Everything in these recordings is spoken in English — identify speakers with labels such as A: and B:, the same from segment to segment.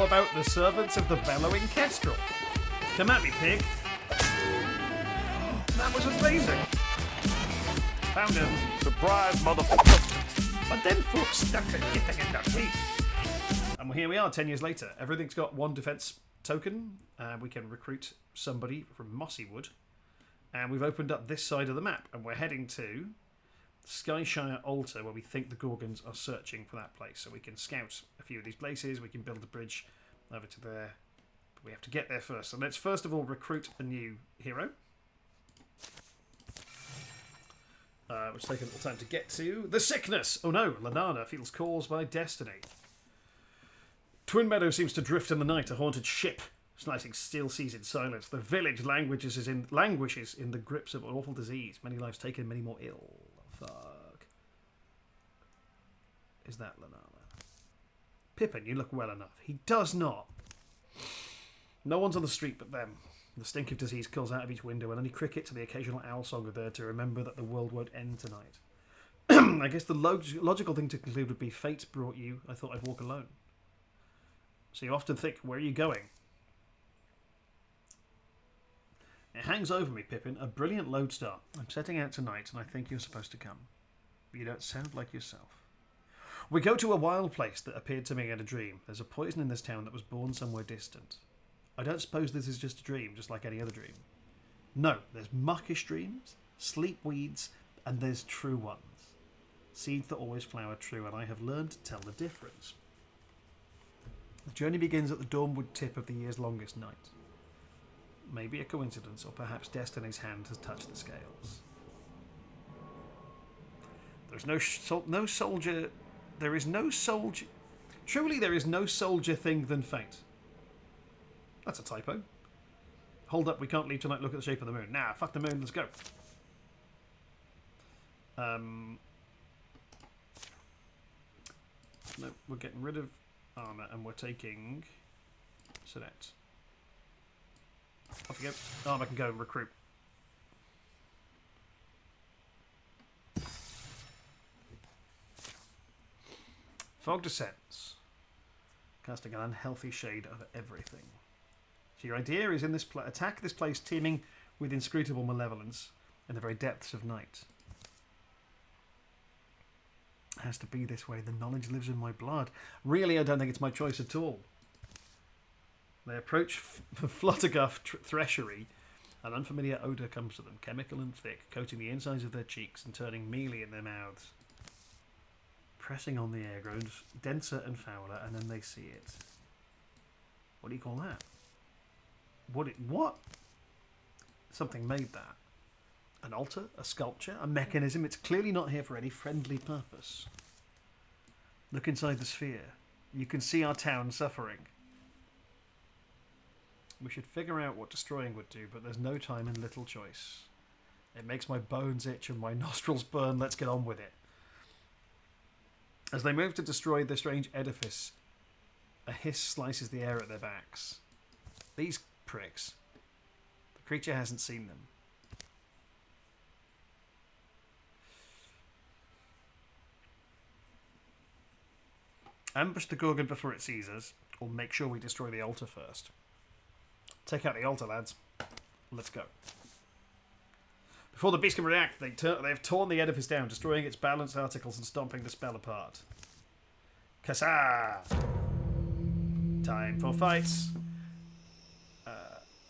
A: How about the servants of the bellowing kestrel? Come at me, pig. That was amazing. Found him.
B: Surprise, motherfucker.
A: But then folks stuck a getting in their teeth. And here we are, 10 years later. Everything's got one defense token. We can recruit somebody from Mossywood. And we've opened up this side of the map. And we're heading to Skyshire Altar, where we think the Gorgons are searching for that place. So we can scout a few of these places. We can build a bridge over to there. But we have to get there first. So let's first of all recruit a new hero. Which takes a little time to get to. The sickness! Oh no, Lanana feels caused by destiny. Twin Meadow seems to drift in the night, a haunted ship, slicing still seas in silence. The village languishes in the grips of an awful disease. Many lives taken, many more ill. Fuck. Is that Lanana? Pippin, you look well enough. He does not. No one's on the street but them. The stink of disease calls out of each window, and only cricket to the occasional owl song are there to remember that the world won't end tonight. I guess the logical thing to conclude would be fate brought you. I thought I'd walk alone. So you often think, where are you going? It hangs over me, Pippin, a brilliant lodestar. I'm setting out tonight, and I think you're supposed to come. But you don't sound like yourself. We go to a wild place that appeared to me in a dream. There's a poison in this town that was born somewhere distant. I don't suppose this is just a dream, just like any other dream. No, there's muckish dreams, sleep weeds, and there's true ones. Seeds that always flower true, and I have learned to tell the difference. The journey begins at the dawnward tip of the year's longest night. Maybe a coincidence, or perhaps destiny's hand has touched the scales. There's no soldier... There is no soldier... Truly there is no soldier thing than fate. That's a typo. Hold up, we can't leave tonight, look at the shape of the moon. Nah, fuck the moon, let's go. No, we're getting rid of armour and we're taking select. Off we go. Armour can go and recruit. Fog descends, casting an unhealthy shade over everything. So your idea is in this attack this place teeming with inscrutable malevolence in the very depths of night. It has to be this way. The knowledge lives in my blood. Really, I don't think it's my choice at all. They approach Flutterguff Threshery. An unfamiliar odour comes to them, chemical and thick, coating the insides of their cheeks and turning mealy in their mouths. Pressing on the air grows denser and fouler, and then they see it. What do you call that? What? Something made that. An altar? A sculpture? A mechanism? It's clearly not here for any friendly purpose. Look inside the sphere. You can see our town suffering. We should figure out what destroying would do, but there's no time and little choice. It makes my bones itch and my nostrils burn. Let's get on with it. As they move to destroy the strange edifice, a hiss slices the air at their backs. These pricks. The creature hasn't seen them. Ambush the Gorgon before it sees us, or make sure we destroy the altar first. Take out the altar, lads. Let's go. Before the beast can react, they've torn the edifice down, destroying its balanced articles and stomping the spell apart. Kassa! Time for fights.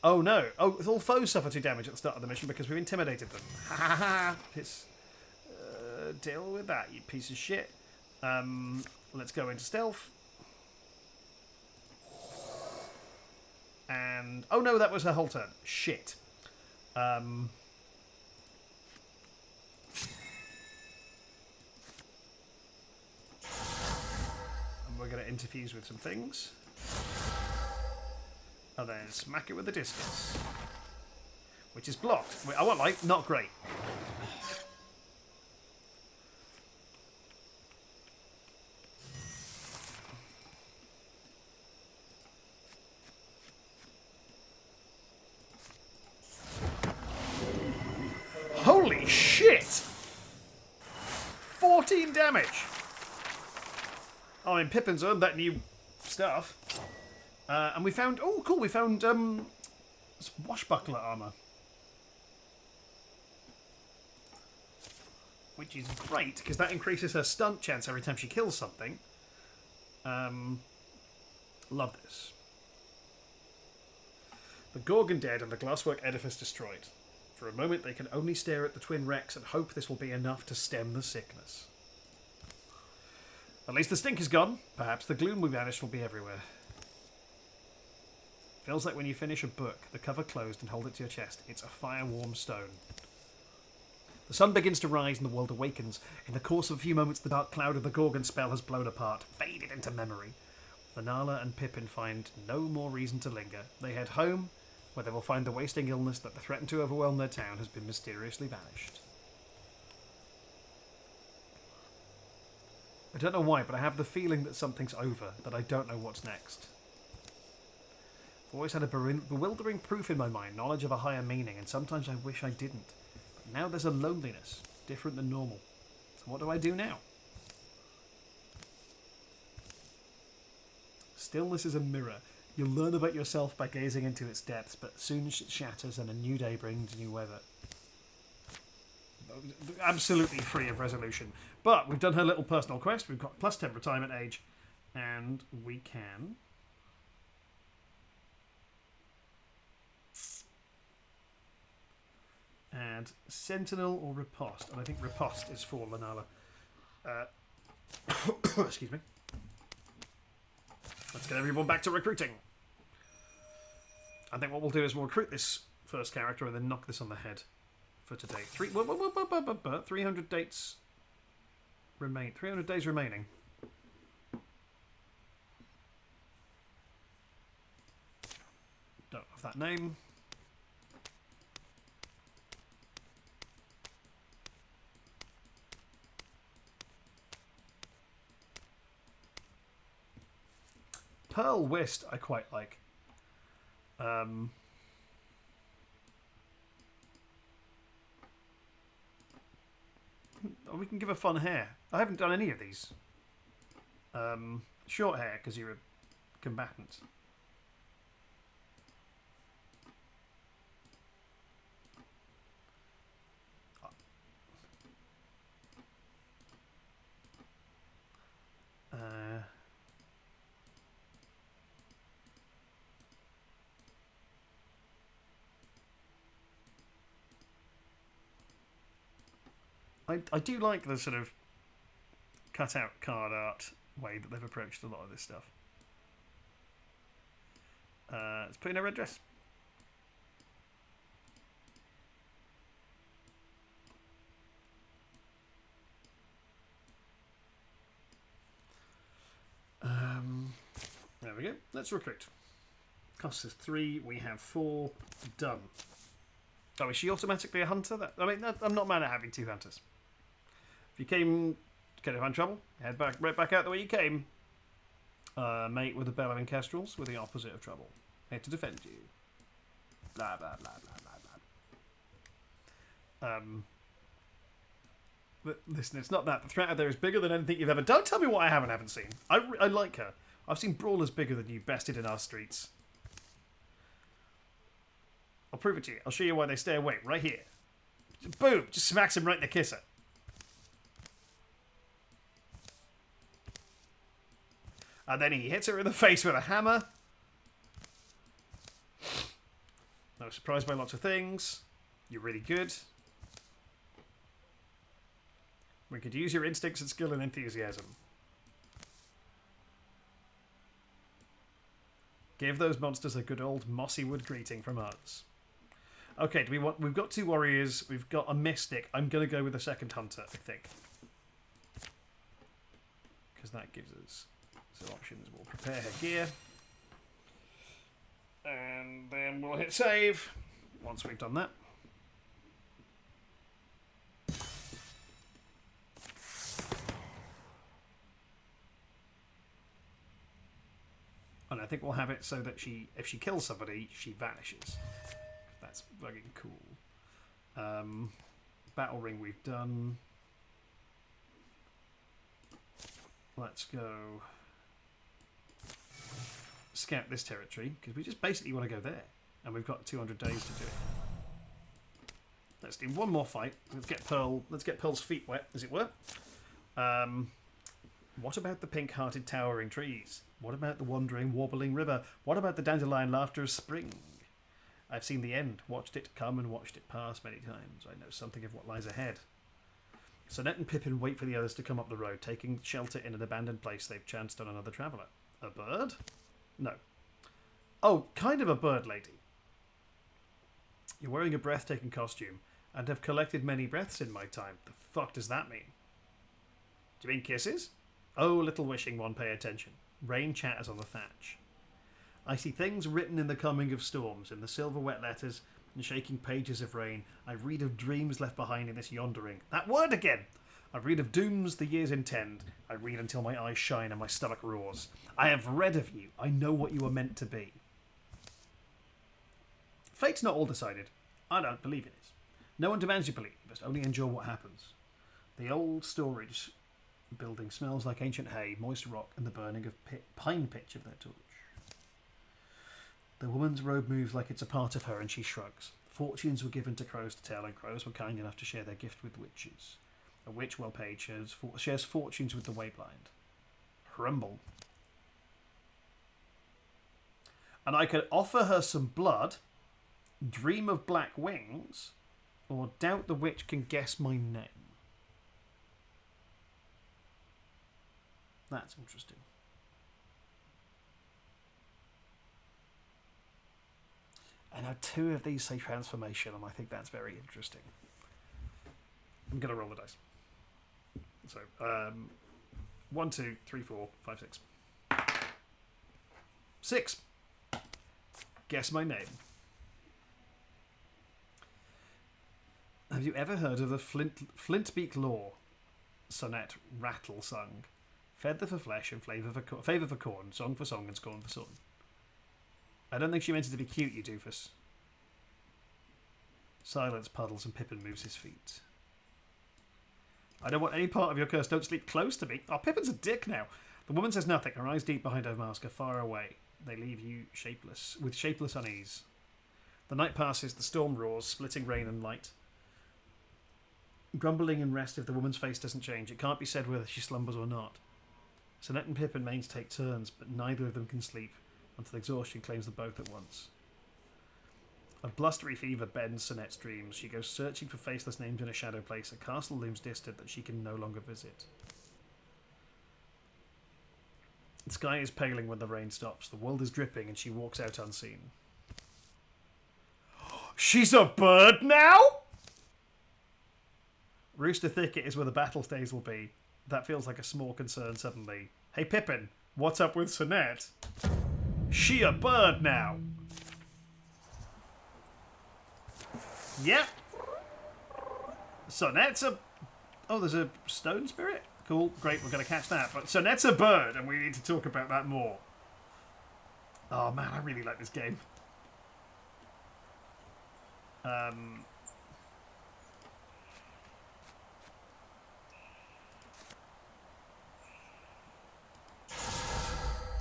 A: Oh no! Oh, all foes suffer 2 damage at the start of the mission because we've intimidated them. Ha ha ha! Deal with that, you piece of shit. Let's go into stealth. And oh no, that was her whole turn. Shit. And we're going to interfuse with some things. And then smack it with the discus. Which is blocked. I won't lie, not great. Holy shit! 14 damage! I mean, Pippin's earned that new stuff. And we found... Oh, cool. We found swashbuckler armor. Which is great, because that increases her stunt chance every time she kills something. Love this. The Gorgon dead and the glasswork edifice destroyed. For a moment they can only stare at the twin wrecks and hope this will be enough to stem the sickness. At least the stink is gone. Perhaps the gloom we banished will be everywhere. Feels like when you finish a book, the cover closed and hold it to your chest. It's a fire-warm stone. The sun begins to rise and the world awakens. In the course of a few moments, the dark cloud of the Gorgon spell has blown apart, faded into memory. Lenala and Pippin find no more reason to linger. They head home, where they will find the wasting illness that threatened to overwhelm their town has been mysteriously vanished. I don't know why, but I have the feeling that something's over, that I don't know what's next. I've always had a bewildering proof in my mind, knowledge of a higher meaning, and sometimes I wish I didn't. But now there's a loneliness, different than normal. So what do I do now? Stillness is a mirror. You'll learn about yourself by gazing into its depths, but soon it shatters and a new day brings new weather. Absolutely free of resolution. But we've done her little personal quest. We've got plus 10 retirement age. And we can... add Sentinel or Riposte. And I think Riposte is for Lenala. Excuse me. Let's get everyone back to recruiting. I think what we'll do is we'll recruit this first character and then knock this on the head for today. 300 dates remain. 300 days remaining. Don't have that name. Pearl Whist I quite like. We can give her fun hair. I haven't done any of these. Short hair, because you're a combatant. I do like the sort of cut-out card art way that they've approached a lot of this stuff. Let's put in a red dress. There we go. Let's recruit. Costs us 3. We have 4. Done. Oh, is she automatically a hunter? I'm not mad at having 2 hunters. If you came to find trouble, head right back out the way you came. Mate with the bellowing kestrels, with the opposite of trouble. Here to defend you. Blah, blah, blah, blah, blah, blah. But listen, it's not that. The threat out there is bigger than anything you've ever... Don't tell me what I haven't seen. I like her. I've seen brawlers bigger than you bested in our streets. I'll prove it to you. I'll show you why they stay away. Right here. Boom! Just smacks him right in the kisser. And then he hits her in the face with a hammer. I was surprised by lots of things. You're really good. We could use your instincts and skill and enthusiasm. Give those monsters a good old mossy wood greeting from us. Okay, we've got 2 warriors. We've got a mystic. I'm going to go with a second hunter, I think. Because that gives us some options. We'll prepare her gear. And then we'll hit save once we've done that. And I think we'll have it so that if she kills somebody, she vanishes. That's fucking cool. Battle ring we've done. Let's go scout this territory, because we just basically want to go there. And we've got 200 days to do it. Let's do one more fight. Let's get Pearl's feet wet, as it were. What about the pink-hearted towering trees? What about the wandering, wobbling river? What about the dandelion laughter of spring? I've seen the end, watched it come and watched it pass many times. I know something of what lies ahead. Sonnet and Pippin wait for the others to come up the road, taking shelter in an abandoned place they've chanced on another traveller. A bird? No. Oh, kind of a bird lady. You're wearing a breathtaking costume and have collected many breaths in my time. The fuck does that mean? Do you mean kisses? Oh, little wishing one, pay attention. Rain chatters on the thatch. I see things written in the coming of storms, in the silver wet letters and shaking pages of rain. I read of dreams left behind in this yondering. That word again! I read of dooms the years intend. I read until my eyes shine and my stomach roars. I have read of you. I know what you are meant to be. Fate's not all decided. I don't believe it is. No one demands you believe. You must only endure what happens. The old storage building smells like ancient hay, moist rock, and the burning of pine pitch of their torch. The woman's robe moves like it's a part of her, and she shrugs. Fortunes were given to crows to tell, and crows were kind enough to share their gift with witches. A witch, well paid, shares fortunes with the wayblind. Crumble. And I could offer her some blood, dream of black wings, or doubt the witch can guess my name. That's interesting. I know 2 of these say transformation, and I think that's very interesting. I'm going to roll the dice. So, 1, 2, 3, 4, 5, 6. 6. Guess my name. Have you ever heard of the Flintbeak Law? Sonnet rattle sung. Feather for flesh and favour for corn, song for song and scorn for song. I don't think she meant it to be cute, you doofus. Silence puddles and Pippin moves his feet. I don't want any part of your curse. Don't sleep close to me. Oh, Pippin's a dick now. The woman says nothing. Her eyes deep behind her mask are far away. They leave you shapeless, with shapeless unease. The night passes, the storm roars, splitting rain and light. Grumbling in rest if the woman's face doesn't change. It can't be said whether she slumbers or not. Sonnet and Pippin mean to take turns, but neither of them can sleep until exhaustion claims them both at once. A blustery fever bends Sonnet's dreams. She goes searching for faceless names in a shadow place. A castle looms distant that she can no longer visit. The sky is paling when the rain stops. The world is dripping and she walks out unseen. She's a bird now? Rooster Thicket is where the battle stays will be. That feels like a small concern suddenly. Hey Pippin, what's up with Sonnet? She a bird now. Yep. Sonnet's a... Oh, there's a stone spirit? Cool, great, we're going to catch that. But Sonnet's a bird, and we need to talk about that more. Oh man, I really like this game.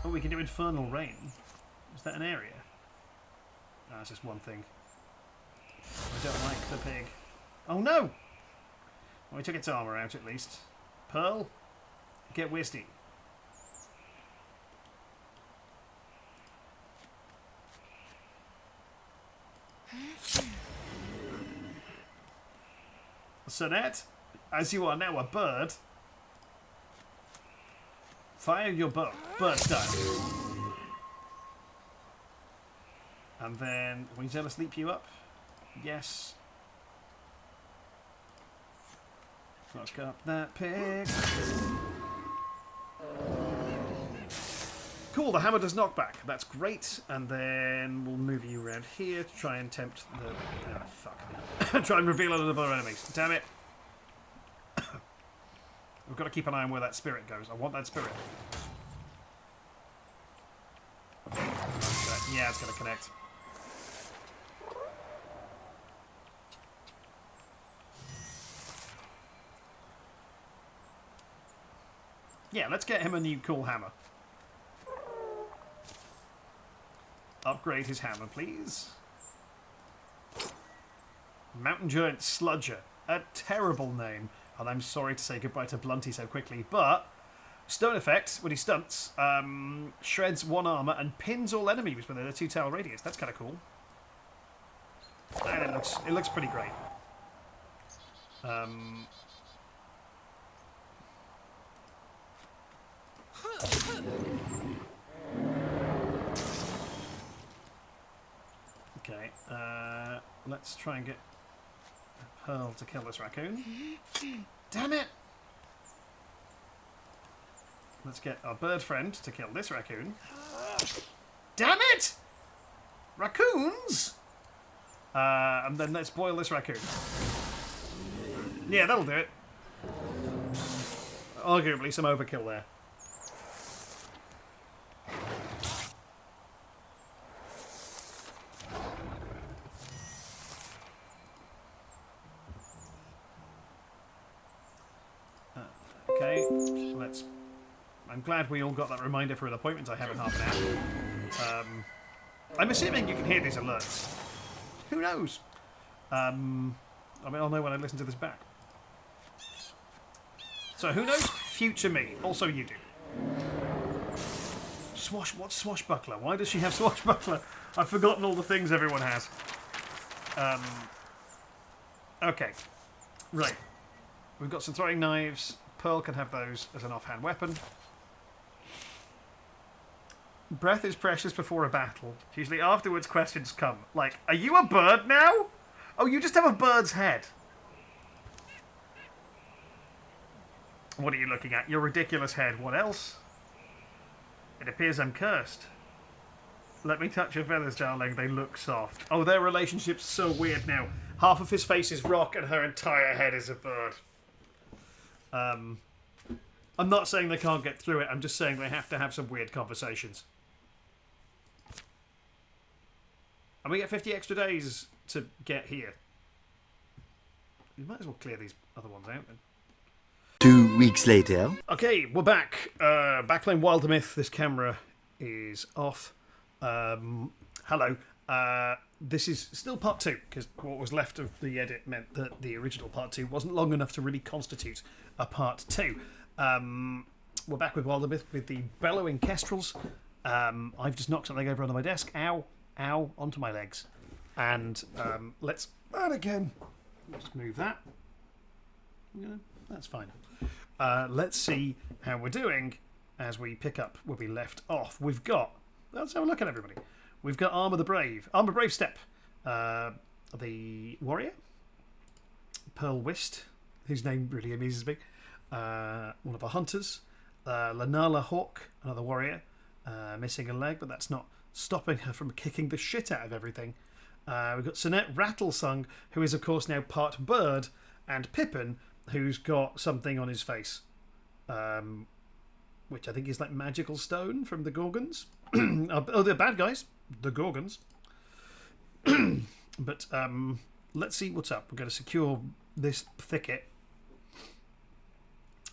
A: Oh, we can do Infernal Rain. Is that an area? No, it's just one thing. I don't like the pig. Oh no! Well, we took its armour out at least. Pearl, get Wisty. Sonnet, as you are now a bird, fire your bow. Bird style. And then, will you ever sleep you up? Yes. Fuck up that pig. Cool, the hammer does knockback. That's great. And then we'll move you around here to try and tempt the... Ah, fuck. Try and reveal other enemies. Damn it. We've got to keep an eye on where that spirit goes. I want that spirit. Yeah, it's going to connect. Yeah, let's get him a new cool hammer. upgrade his hammer, please. Mountain Giant Sludger. A terrible name. And I'm sorry to say goodbye to Blunty so quickly, but stone effect, when he stunts, shreds one armor and pins all enemies within a 2-tile radius. That's kind of cool. And it looks pretty great. Okay, let's try and get Pearl to kill this raccoon. Damn it! Let's get our bird friend to kill this raccoon. Damn it! Raccoons! And then let's boil this raccoon. Yeah, that'll do it. Arguably some overkill there. Okay, let's... I'm glad we all got that reminder for an appointment I have in half an hour. I'm assuming you can hear these alerts. Who knows? I mean, I'll know when I listen to this back. So, who knows? Future me. Also, you do. What's swashbuckler? Why does she have swashbuckler? I've forgotten all the things everyone has. Okay. Right. We've got some throwing knives. Pearl can have those as an offhand weapon. Breath is precious before a battle. Usually afterwards questions come. Like, are you a bird now? Oh, you just have a bird's head. What are you looking at? Your ridiculous head. What else? It appears I'm cursed. Let me touch your feathers, darling. They look soft. Oh, their relationship's so weird now. Half of his face is rock and her entire head is a bird. I'm not saying they can't get through it. I'm just saying they have to have some weird conversations. And we get 50 extra days to get here. We might as well clear these other ones out then.
C: 2 weeks later.
A: Okay, we're back. Back playing Wildermyth. This camera is off. Hello. This is still part 2, because what was left of the edit meant that the original part 2 wasn't long enough to really constitute a part 2. We're back with Wildermyth with the bellowing kestrels. I've just knocked something over onto my desk. Ow. Ow. Onto my legs. And let's... And again. Let's move that. Yeah, that's fine. Let's see how we're doing as we pick up where we left off. We've got... Let's have a look at everybody. We've got Armour the Brave. Armour Brave Step. The Warrior. Pearl Whist, whose name really amuses me. One of our hunters. Lanala Hawk, another warrior. Missing a leg, but that's not stopping her from kicking the shit out of everything. We've got Sonette Rattlesong, who is, of course, now part bird. And Pippin, who's got something on his face. Which I think is like magical stone from the Gorgons. Oh, they're bad guys. The Gorgons. But let's see what's up. We're going to secure this thicket.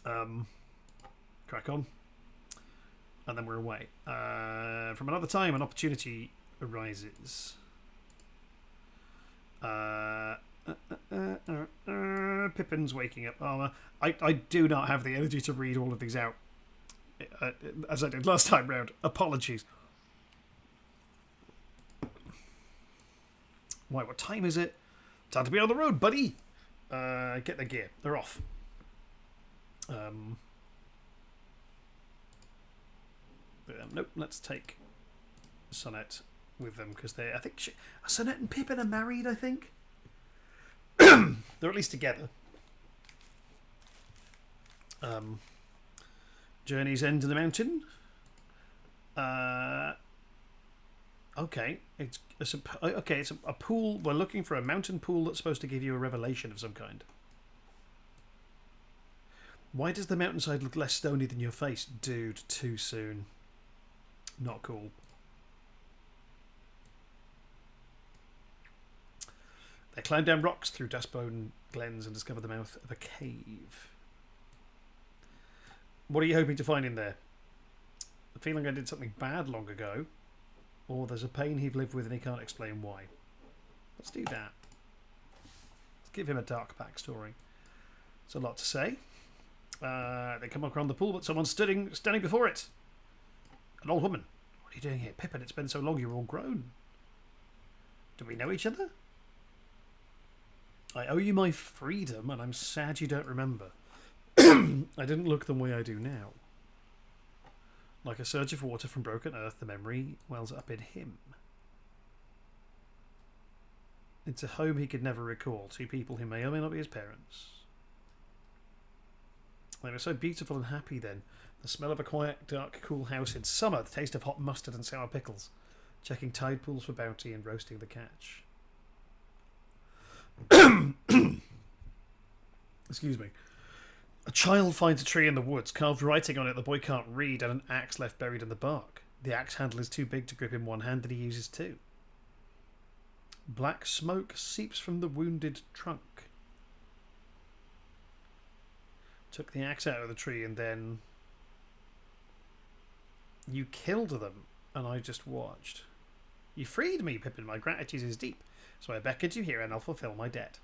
A: Crack on. And then we're away. From another time, an opportunity arises. Pippin's waking up armor. I do not have the energy to read all of these out. As I did last time round. Apologies. Why, what time is it? Time to be on the road, buddy. Get the gear. They're off. Nope, let's take Sonette with them because they... I think Sonette and Pippin are married, I think. They're at least together. Journey's End to the Mountain. Okay, it's a pool. We're looking for a mountain pool that's supposed to give you a revelation of some kind. Why does the mountainside look less stony than your face? Dude, too soon. Not cool. They climb down rocks through dustbone glens and discover the mouth of a cave. What are you hoping to find in there? The feeling I did something bad long ago. Or there's a pain he'd lived with and he can't explain why. Let's do that. Let's give him a dark backstory. It's a lot to say. They come around the pool, but someone's standing before it. An old woman. What are you doing here? Pippin, it's been so long you're all grown. Do we know each other? I owe you my freedom, and I'm sad you don't remember. I didn't look the way I do now. Like a surge of water from broken earth, the memory wells up in him. It's a home he could never recall. Two people who may or may not be his parents. They were so beautiful and happy then. The smell of a quiet, dark, cool house in summer. The taste of hot mustard and sour pickles. Checking tide pools for bounty and roasting the catch. Excuse me. A child finds a tree in the woods, carved writing on it the boy can't read, and an axe left buried in the bark. The axe handle is too big to grip in one hand, and he uses two. Black smoke seeps from the wounded trunk. Took the axe out of the tree, and then you killed them, and I just watched. You freed me, Pippin. My gratitude is deep, so I beckoned you here, and I'll fulfill my debt.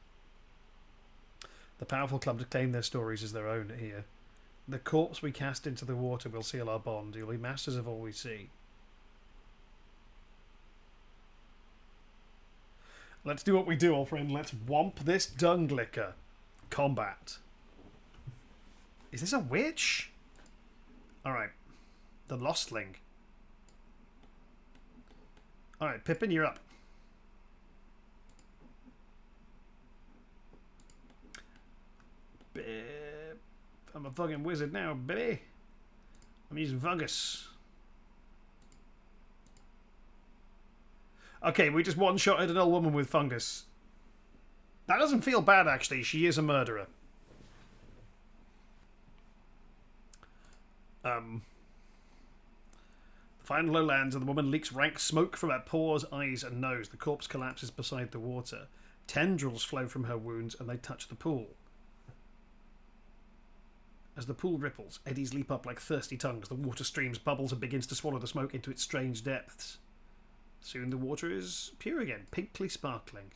A: The powerful club to claim their stories as their own here. The corpse we cast into the water will seal our bond. You'll be masters of all we see. Let's do what we do, old friend. Let's whomp this dung licker. Combat. Is this a witch? Alright. The Lostling. Alright, Pippin, you're up. I'm a fucking wizard now, baby. I'm using fungus. Okay, we just one-shotted an old woman with fungus. That doesn't feel bad, actually. She is a murderer. The final low lands and the woman leaks rank smoke from her pores, eyes and nose. The corpse collapses beside the water. Tendrils flow from her wounds and they touch the pool. As the pool ripples, eddies leap up like thirsty tongues. The water streams, bubbles and begins to swallow the smoke into its strange depths. Soon the water is pure again, pinkly sparkling.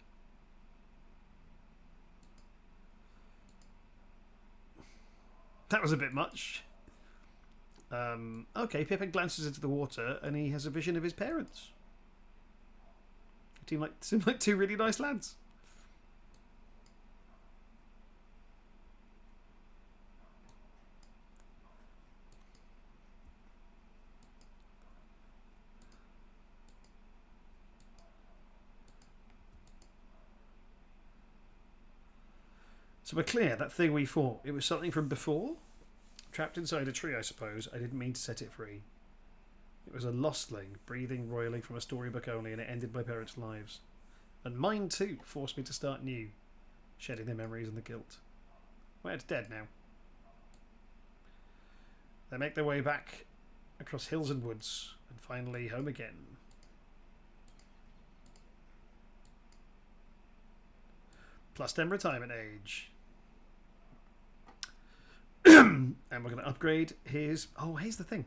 A: That was a bit much. Okay, Pippin glances into the water and he has a vision of his parents. Seem like two really nice lads. So we're clear, that thing we fought, it was something from before? Trapped inside a tree, I suppose. I didn't mean to set it free. It was a lostling, breathing royally from a storybook only, and it ended my parents' lives. And mine too, forced me to start new, shedding their memories and the guilt. Well, it's dead now. They make their way back across hills and woods, and finally home again. Plus 10 retirement age. And we're going to upgrade his... Oh, here's the thing.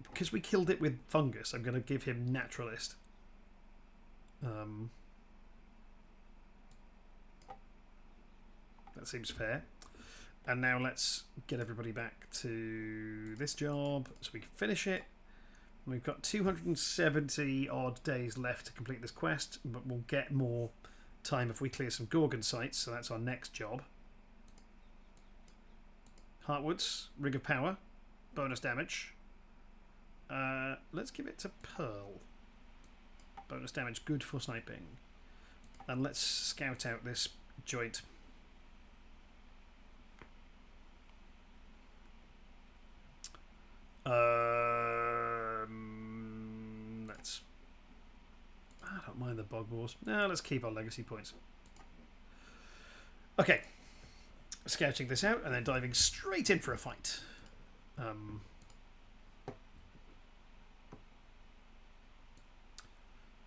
A: Because we killed it with fungus, I'm going to give him naturalist. That seems fair. And now let's get everybody back to this job so we can finish it. We've got 270 odd days left to complete this quest, but we'll get more time if we clear some Gorgon sites, so that's our next job. Heartwoods, Rig of Power, bonus damage. Let's give it to Pearl. Bonus damage, good for sniping. And let's scout out this joint. I don't mind the bog wars. No, let's keep our legacy points. Okay. Scouting this out and then diving straight in for a fight.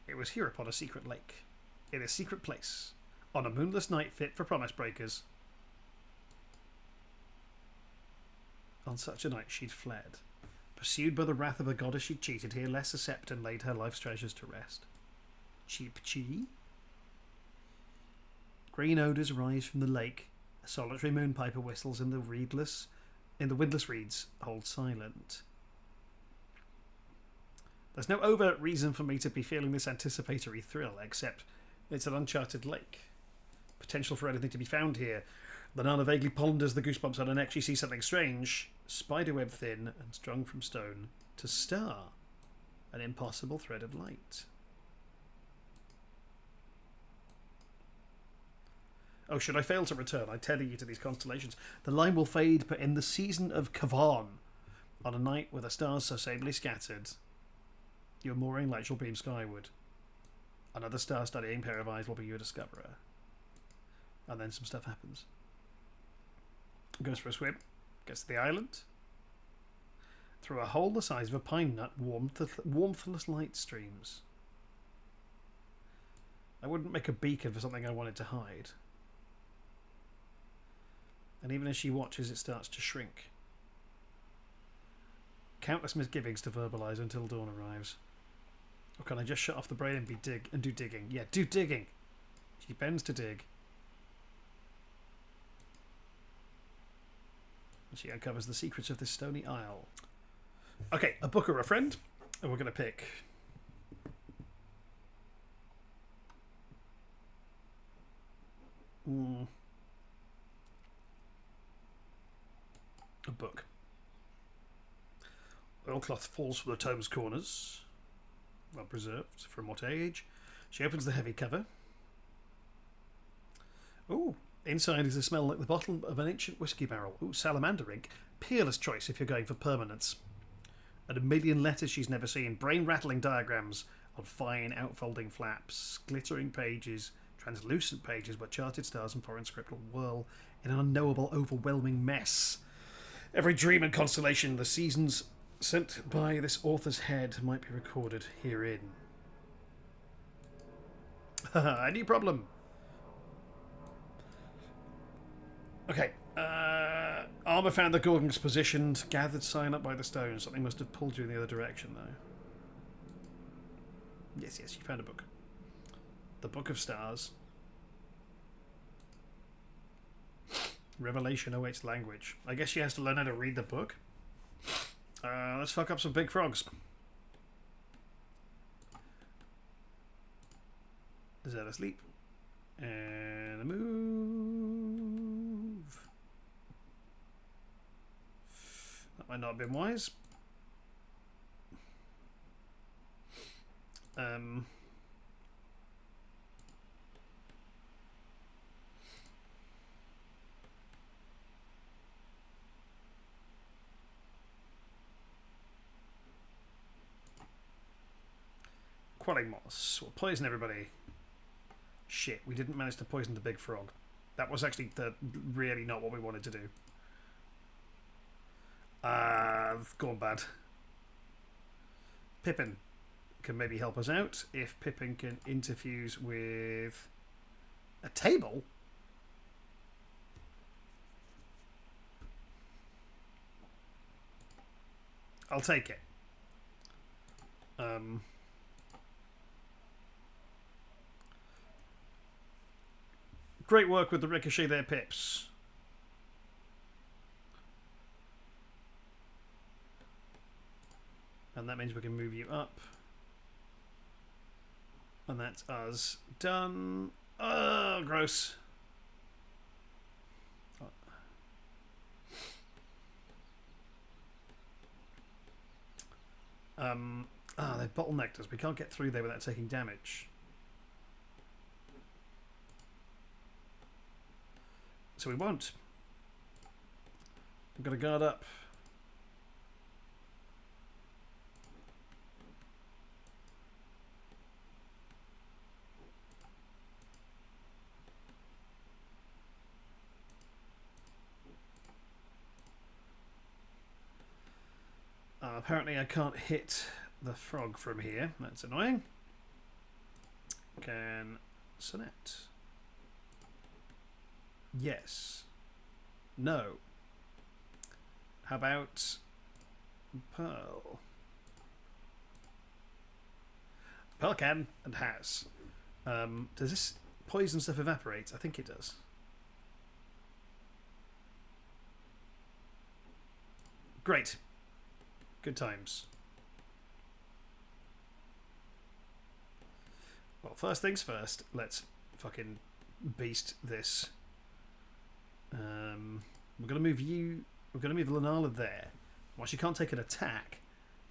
A: It was here upon a secret lake. In a secret place. On a moonless night fit for promise breakers. On such a night she'd fled. Pursued by the wrath of a goddess she'd cheated, here Lesser Septon laid her life's treasures to rest. Cheap Chi? Green odours rise from the lake. A solitary moon piper whistles in the windless reeds hold silent. There's no overt reason for me to be feeling this anticipatory thrill, except it's an uncharted lake. Potential for anything to be found here. The Nana vaguely ponders the goosebumps on her neck. She sees something strange, spiderweb thin and strung from stone, to star, an impossible thread of light. Oh, should I fail to return, I tether you to these constellations. The line will fade, but in the season of Kavan, on a night with the stars so sably scattered, your mooring light shall beam skyward. Another star-studying pair of eyes will be your discoverer. And then some stuff happens. Goes for a swim, gets to the island. Through a hole the size of a pine nut, warmthless light streams. I wouldn't make a beacon for something I wanted to hide. And even as she watches, it starts to shrink. Countless misgivings to verbalise until dawn arrives. Or can I just shut off the brain and do digging? Yeah, do digging! She bends to dig. And she uncovers the secrets of this stony isle. Okay, a book or a friend, and we're going to pick a book. Oilcloth falls from the tome's corners. Well preserved. From what age? She opens the heavy cover. Ooh. Inside is a smell like the bottom of an ancient whiskey barrel. Ooh, salamander ink. Peerless choice if you're going for permanence. And a million letters she's never seen. Brain-rattling diagrams on fine outfolding flaps. Glittering pages. Translucent pages where charted stars and foreign script will whirl in an unknowable, overwhelming mess. Every dream and constellation the seasons sent by this author's head might be recorded herein. Haha, any problem? Okay. Armour found the Gorgons positioned. Gathered sign up by the stone. Something must have pulled you in the other direction, though. Yes, you found a book. The Book of Stars. Revelation awaits language. I guess she has to learn how to read the book. Let's fuck up some big frogs. Is that asleep? And a move. That might not have been wise. Quelling moss. We'll poison everybody. Shit, we didn't manage to poison the big frog. That was actually really not what we wanted to do. It's gone bad. Pippin can maybe help us out if Pippin can interfuse with a table. I'll take it. Great work with the ricochet there, Pips. And that means we can move you up. And that's us done. Oh, gross. They've bottlenecked us. We can't get through there without taking damage. So we won't. I'm going to guard up. Apparently I can't hit the frog from here. That's annoying. Can sonnet. Yes. No. How about Pearl? Pearl can and has. Does this poison stuff evaporate? I think it does. Great. Good times. Well, first things first. Let's fucking beast this. We're gonna move you. We're gonna move Lanala there. While she can't take an attack,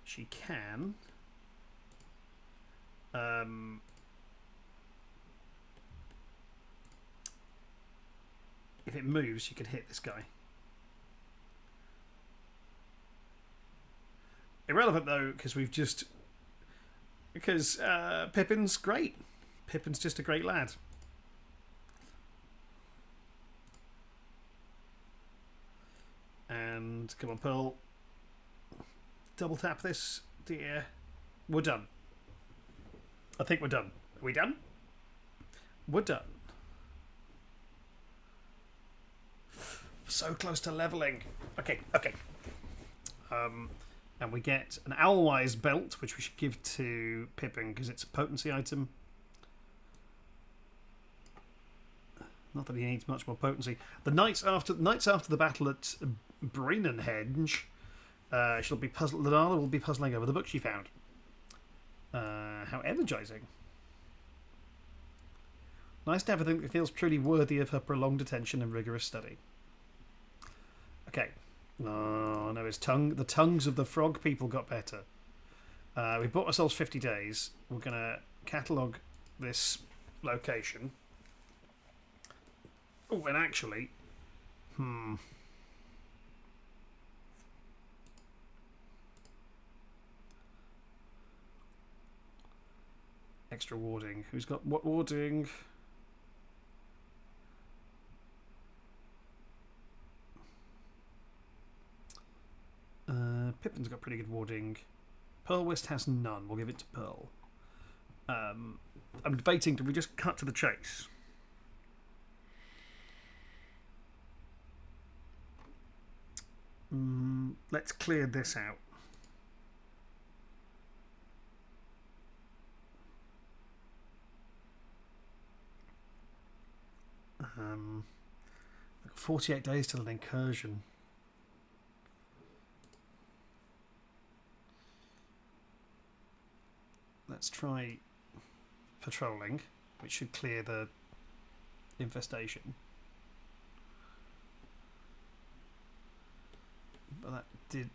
A: she can. If it moves, she can hit this guy. Irrelevant though, because Pippin's great. Pippin's just a great lad. And come on, Pearl. Double tap this, dear. We're done. I think we're done. Are we done? We're done. So close to leveling. Okay. And we get an Owlwise belt, which we should give to Pippin because it's a potency item. Not that he needs much more potency. The nights after the battle at Breenenhenge, Lanala will be puzzling over the book she found. How energizing! Nice to have a thing that feels truly worthy of her prolonged attention and rigorous study. Okay. Oh no, the tongues of the frog people got better. We bought ourselves 50 days. We're gonna catalogue this location. Oh, and actually, extra warding. Who's got what warding? Pippin's got pretty good warding. Pearl West has none. We'll give it to Pearl. I'm debating, do we just cut to the chase? Let's clear this out. I've got 48 days till an incursion. Let's try patrolling, which should clear the infestation. But that did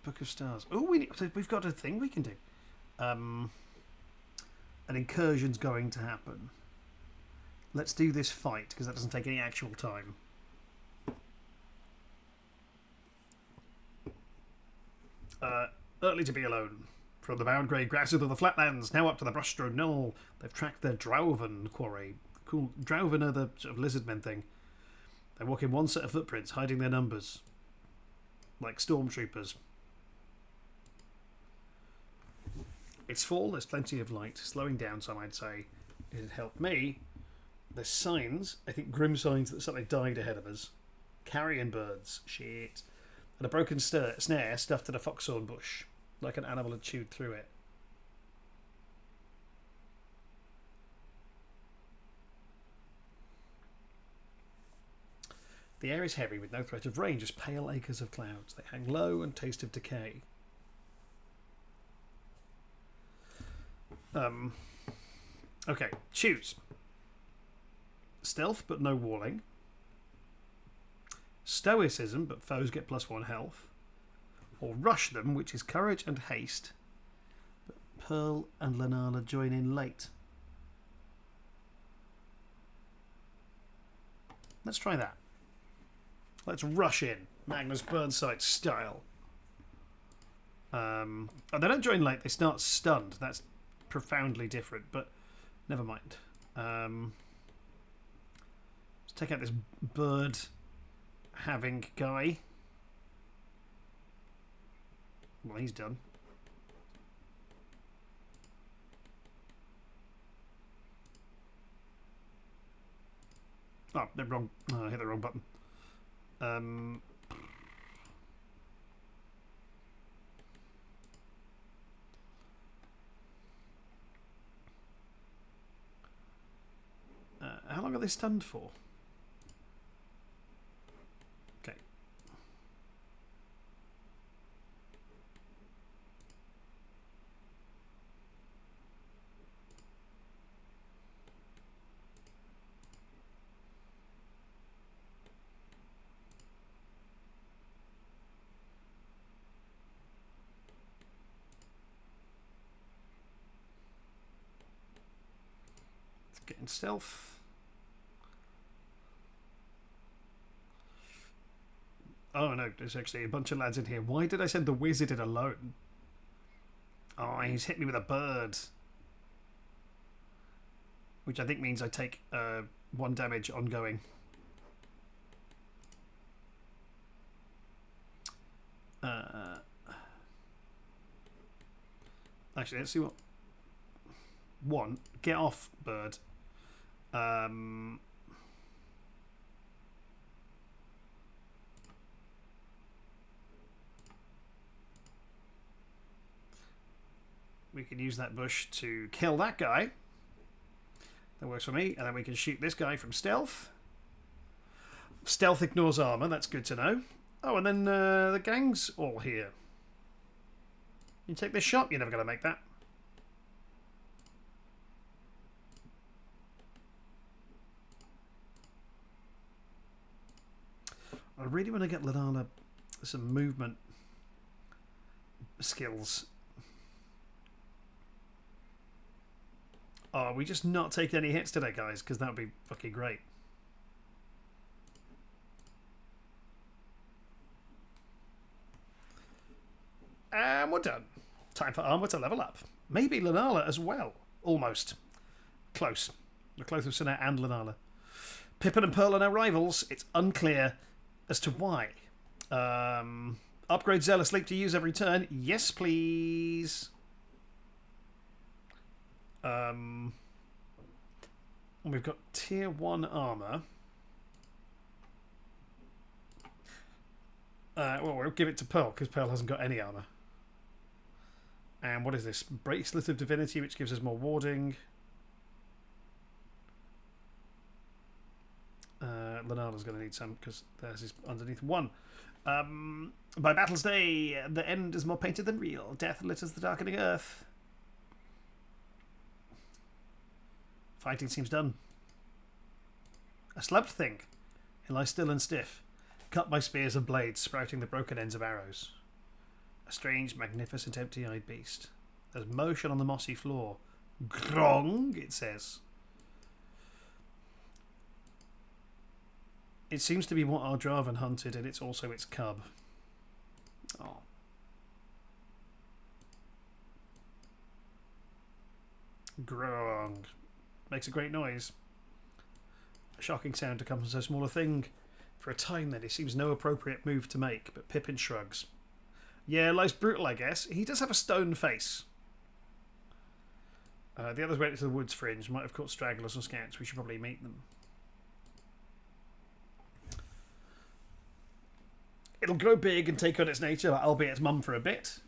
A: Book of Stars. Oh, we've got a thing we can do. An incursion's going to happen. Let's do this fight because that doesn't take any actual time. Early to be alone. From the bound grey grasses of the flatlands, now up to the brush-strewn knoll, they've tracked their Drauven quarry. Cool. Drauven are the sort of lizardmen thing. They walk in one set of footprints, hiding their numbers. Like stormtroopers. It's fall, there's plenty of light. Slowing down some, I'd say. It'd help me. There's signs, I think grim signs that something died ahead of us. Carrion birds. Shit. And a broken snare stuffed in a foxhorn bush. Like an animal had chewed through it. The air is heavy with no threat of rain, just pale acres of clouds. They hang low and taste of decay. Okay, choose. Stealth but no walling. Stoicism but foes get +1 health. Or rush them, which is courage and haste. But Pearl and Lanala join in late. Let's try that. Let's rush in, Magnus Burnside style. Oh, they don't join late, they start stunned. That's profoundly different, but never mind. Let's take out this bird having guy. Well, he's done. Oh, they're wrong. Oh, I hit the wrong button. they stunned for? Okay. Let's get in stealth. Oh no, there's actually a bunch of lads in here. Why did I send the wizard in alone? Oh, he's hit me with a bird. Which I think means I take 1 damage ongoing. Actually, let's see what... 1. Get off, bird. We can use that bush to kill that guy. That works for me. And then we can shoot this guy from stealth. Stealth ignores armor. That's good to know. Oh, and then the gang's all here. You take this shot. You're never going to make that. I really want to get Lanala some movement skills. Oh, are we just not taking any hits today, guys? Because that would be fucking great. And we're done. Time for armor to level up. Maybe Lanala as well. Almost. Close. We're close with Sinet and Lanala. Pippin and Pearl are now rivals. It's unclear as to why. Upgrade Zealous Leap to use every turn. Yes, please. We've got tier 1 armor. Well, we'll give it to Pearl because Pearl hasn't got any armor. And what is this? Bracelet of Divinity, which gives us more warding. Lanala's going to need some because theirs is underneath 1. By Battle's Day, the end is more painted than real. Death litters the darkening earth. Fighting seems done. A slumped thing. It lies still and stiff, cut by spears and blades, sprouting the broken ends of arrows. A strange, magnificent, empty-eyed beast. There's motion on the mossy floor. Grong, it says. It seems to be what Ardravan hunted, and it's also its cub. Oh. Grong. Makes a great noise. A shocking sound to come from so small a thing. For a time then, it seems no appropriate move to make, but Pippin shrugs. Yeah, life's brutal, I guess. He does have a stone face. The others went into the woods fringe. Might have caught stragglers and scouts. We should probably meet them. It'll grow big and take on its nature. I'll be its mum for a bit.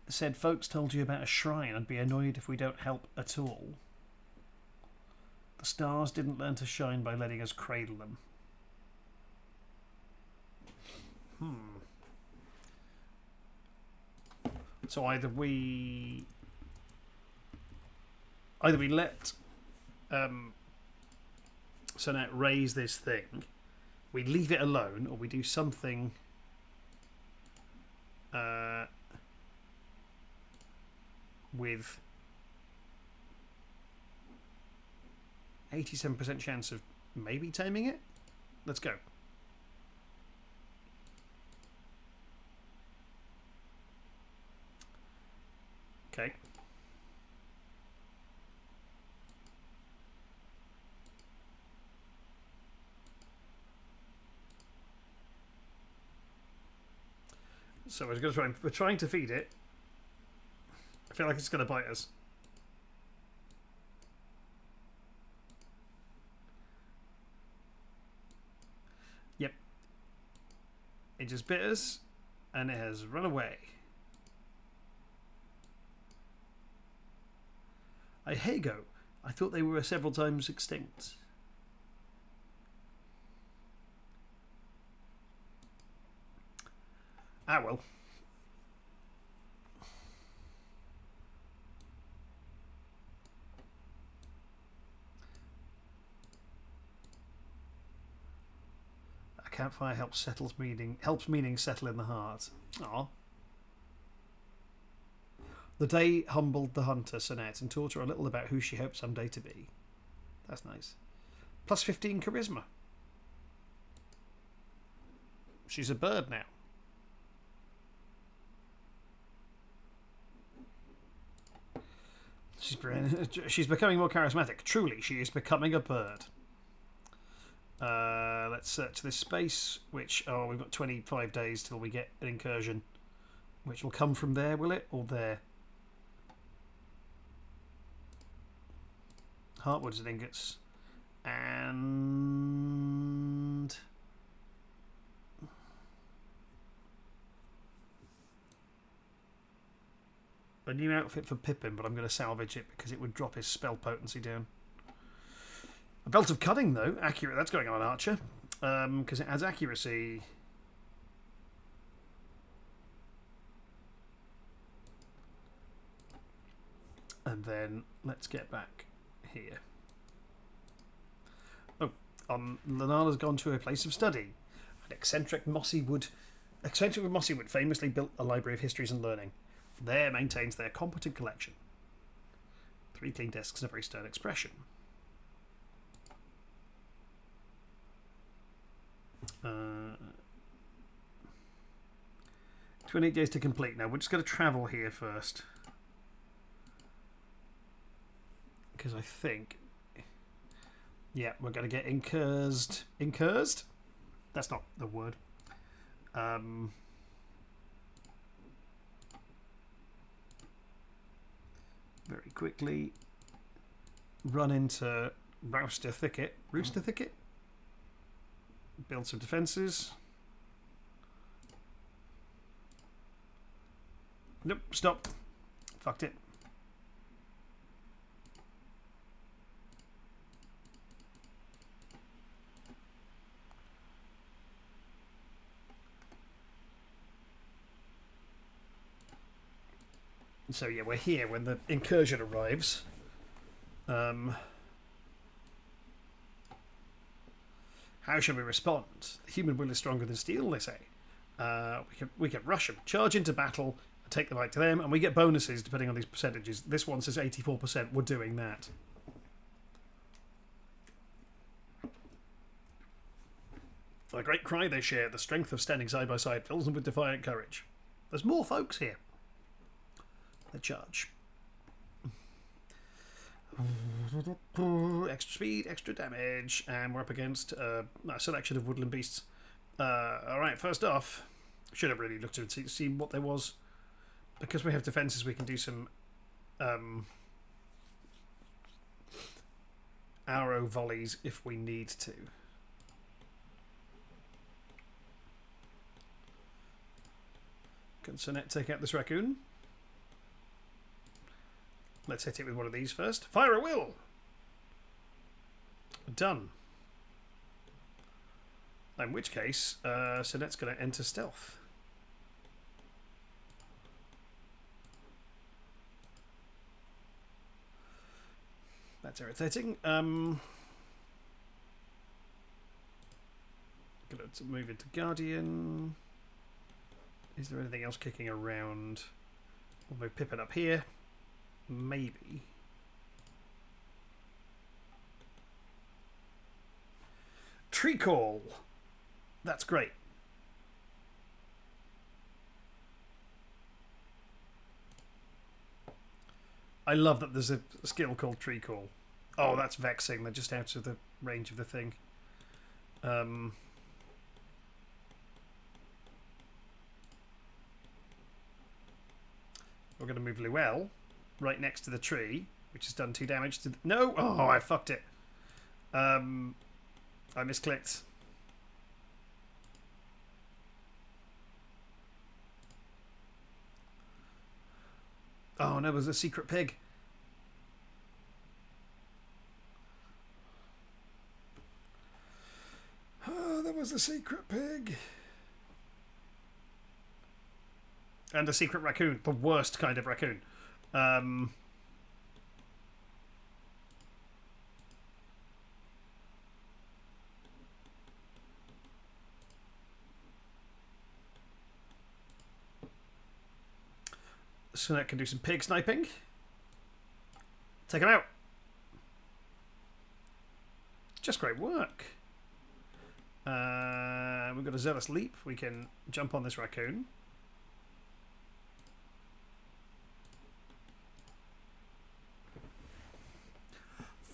A: Said folks told you about a shrine and be annoyed if we don't help at all. The stars didn't learn to shine by letting us cradle them. So either we let Sinet raise this thing, we leave it alone, or we do something with 87% chance of maybe taming it. Let's go. Okay. So we're trying to feed it. I feel like it's going to bite us. Yep. It just bit us, and it has run away. Hey go. I thought they were several times extinct. Ah, well. A campfire helps meaning settle in the heart. Aw. The day humbled the hunter, Sonette, and taught her a little about who she hoped someday to be. That's nice. Plus 15 charisma. She's a bird now. She's becoming more charismatic. Truly, she is becoming a bird. Let's search this space, which... Oh, we've got 25 days till we get an incursion. Which will come from there, will it? Or there? Heartwoods and ingots. And... a new outfit for Pippin, but I'm going to salvage it because it would drop his spell potency down. A belt of cunning, though. Accurate. That's going on an archer. Because it adds accuracy. And then let's get back here. Oh, Lanala's gone to a place of study. And eccentric Mossywood famously built a library of histories and learning. There maintains their competent collection. 3 clean desks and a very stern expression. 28 days to complete. Now we're just going to travel here first. Because I think... yeah, we're going to get incursed. Incursed? That's not the word. Very quickly run into Rooster Thicket. Rooster Thicket? Build some defences. Nope, stop. Fucked it. So yeah, we're here when the incursion arrives. How should we respond? The human will is stronger than steel, they say. We can rush them, charge into battle, and take the fight to them, and we get bonuses depending on these percentages. This one says 84%. We're doing that. The great cry they share, the strength of standing side by side, fills them with defiant courage. There's more folks here. They charge. Extra speed, extra damage, and we're up against a selection of woodland beasts. Alright, first off, should have really looked at it to see what there was. Because we have defences, we can do some arrow volleys if we need to. Can Sonette take out this raccoon? Let's hit it with one of these first. Fire at will! Done. In which case, Sonette's going to enter stealth. That's irritating. Going to move into Guardian. Is there anything else kicking around? We'll move Pippin up here. Maybe. Tree call. That's great. I love that there's a skill called tree call. Oh, that's vexing. They're just out of the range of the thing. We're going to move Luell right next to the tree, which has done 2 damage to... No! Oh, I fucked it. I misclicked. Oh, no, there's a secret pig. Oh, there was a secret pig. And a secret raccoon. The worst kind of raccoon. So that can do some pig sniping. Take him out. Just great work. We've got a zealous leap. We can jump on this raccoon.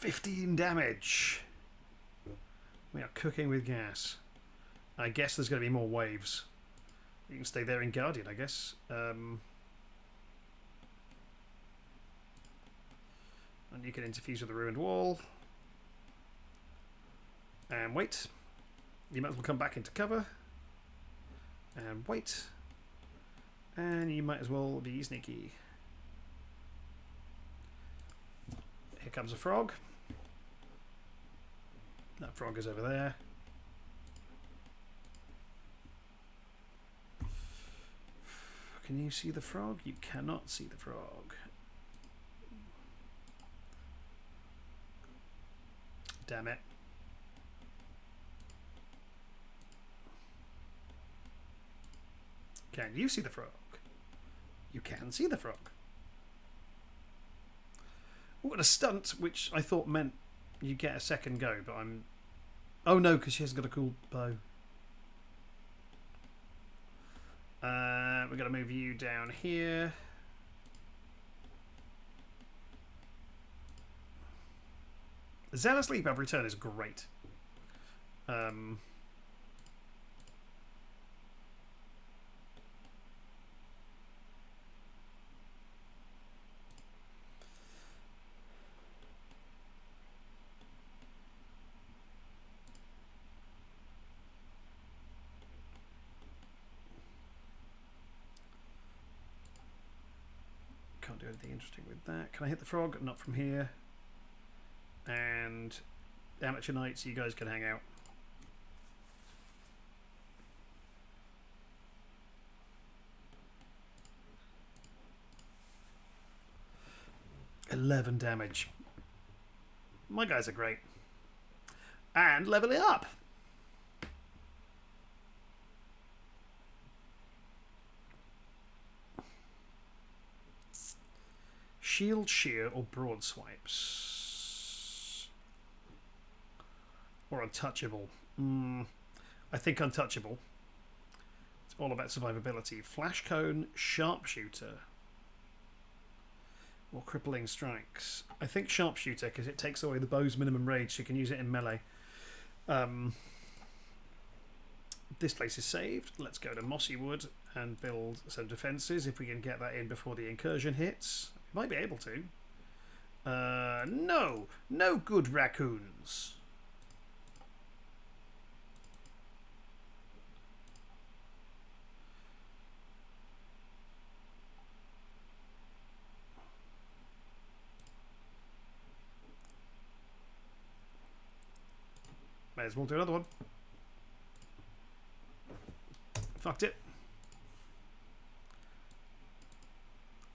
A: $15 damage. We are cooking with gas. I guess there's going to be more waves. You can stay there in Guardian, I guess. And you can interfuse with the ruined wall. And wait. You might as well come back into cover. And wait. And you might as well be sneaky. Here comes a frog. That frog is over there. Can you see the frog? You cannot see the frog. Damn it. Can you see the frog? You can see the frog. Ooh, and a stunt, which I thought meant you get a second go, but I'm... Oh no, because she hasn't got a cool bow. We're going to move you down here. Zealous Leap of Return is great. Can't do anything interesting with that. Can I hit the frog? Not from here. And amateur night, so you guys can hang out. $11 damage. My guys are great. And leveling up. Shield, shear, or broad swipes. Or untouchable. I think untouchable. It's all about survivability. Flash cone, sharpshooter. Or crippling strikes. I think sharpshooter because it takes away the bow's minimum range, so you can use it in melee. This place is saved. Let's go to Mossy Wood and build some defences if we can get that in before the incursion hits. Might be able to. No! No good raccoons. May as well do another one. Fucked it.